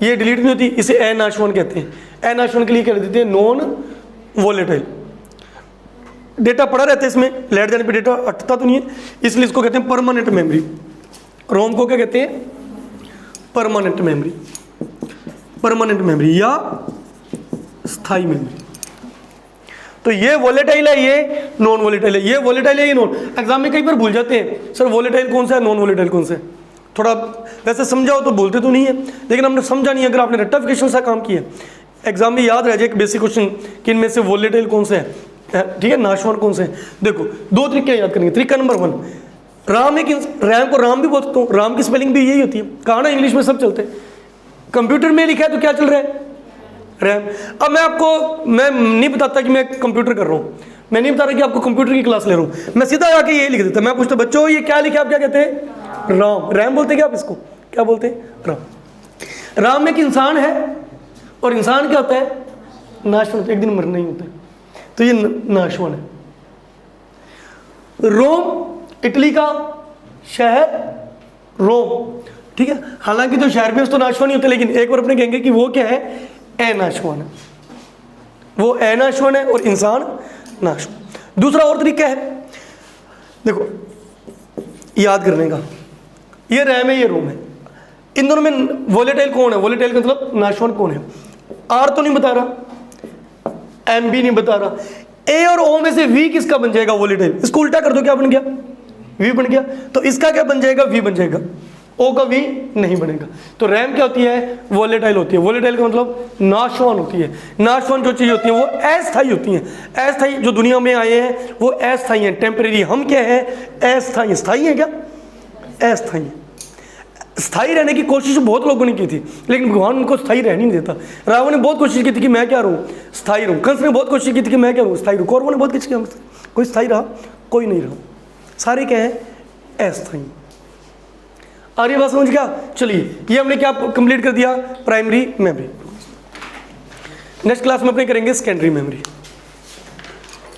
S1: ये डिलीट नहीं होती, इसे एनाशवन कहते हैं। एनाशवन के लिए क्या देते हैं? Non volatile. डेटा पड़ा रहता है इसमें, लेट जाने पे डेटा अटता तो नहीं है, इसलिए इसको कहते हैं परमानेंट मेमोरी। रोम को क्या कहते हैं? परमानेंट मेमोरी, परमानेंट मेमोरी या स्थायी मेमोरी। तो ये वोलेटाइल है, ये नॉन वोलेटाइल है। ये वोलेटाइल है, ये नॉन। एग्जाम में कई बार भूल जाते हैं, सर वोलेटाइल कौन सा है, नॉन वोलेटाइल कौन सा है। थोड़ा वैसे समझाओ तो बोलते तो नहीं है, लेकिन हमने समझा नहीं। अगर आपने रेक्टिफिकेशन सा काम किया, एग्जाम में याद रह जाए एक बेसिक क्वेश्चन कि इनमें से वोलेटाइल कौन सा है, ठीक है, नाशवान कौन से है। देखो 2 तरीके याद करेंगे। तरीका नंबर 1, राम एक, रैम को राम भी बोलते हो, राम की स्पेलिंग भी यही होती है। कहा ना इंग्लिश में सब चलते हैं, कंप्यूटर में लिखा है तो क्या चल रहा है, रैम। अब मैं नहीं बताता कि मैं कंप्यूटर कर रहा हूँ, मैं नहीं बता रहा कि आपको कंप्यूटर की क्लास ले रहा हूँ, मैं सीधा आके ये लिख देता। मैं पूछता बच्चों ये क्या लिखा, आप क्या कहते हैं? राम। रैम बोलते क्या आप इसको, क्या बोलते हैं? राम। राम एक इंसान है, और इंसान क्या होता है? नाशवान, एक दिन मरना ही होता है, तो ये नाशवान है। रोम इटली का शहर रोम, ठीक है। हालांकि तो शहर में तो नाशवान ही होते, लेकिन एक बार अपने कहेंगे कि वो क्या है? एनाशवान है। वो एनाशवान है और इंसान नाशवान। दूसरा और तरीका है, देखो याद करने का, ये रैम है, ये रोम है। इन दोनों में वोलेटाइल कौन है? वोलेटाइल का मतलब नाशवान कौन है? आर तो नहीं बता रहा, एम भी नहीं बता रहा। ए और ओ में से वी किसका बन जाएगा? वोलेटाइल। इसको उल्टा कर दो, क्या बन गया? वी बन गया। तो इसका क्या बन जाएगा? वी बन जाएगा। ओ का वी नहीं बनेगा। तो रैम क्या होती है? वोलेटाइल होती है। वोलेटाइल का मतलब नाशवान होती है। नाशवान जो चीज़ होती है वो अस्थायी होती हैं। अस्थायी जो दुनिया में आए हैं वो अस्थायी हैं, टेम्परेरी। हम क्या है? अस्थायी। स्थायी है क्या? अस्थायी है। स्थायी रहने की कोशिश बहुत लोगों ने की थी, लेकिन भगवान उनको स्थायी रहने नहीं देता। रावण ने बहुत कोशिश की थी कि मैं क्या रहूँ? स्थायी रहूँ। कंस ने बहुत कोशिश की थी कि मैं क्या रहूँ? स्थायी रहूँ। कौरवों ने बहुत कोशिश की, कोई स्थायी रहा? कोई नहीं रहा। सारे क्या है? अस्थायी। आर्य बात समझ गया? चलिए ये हमने क्या कंप्लीट कर दिया? Primary memory. नेक्स्ट क्लास में अपने करेंगे सेकेंडरी मेमोरी।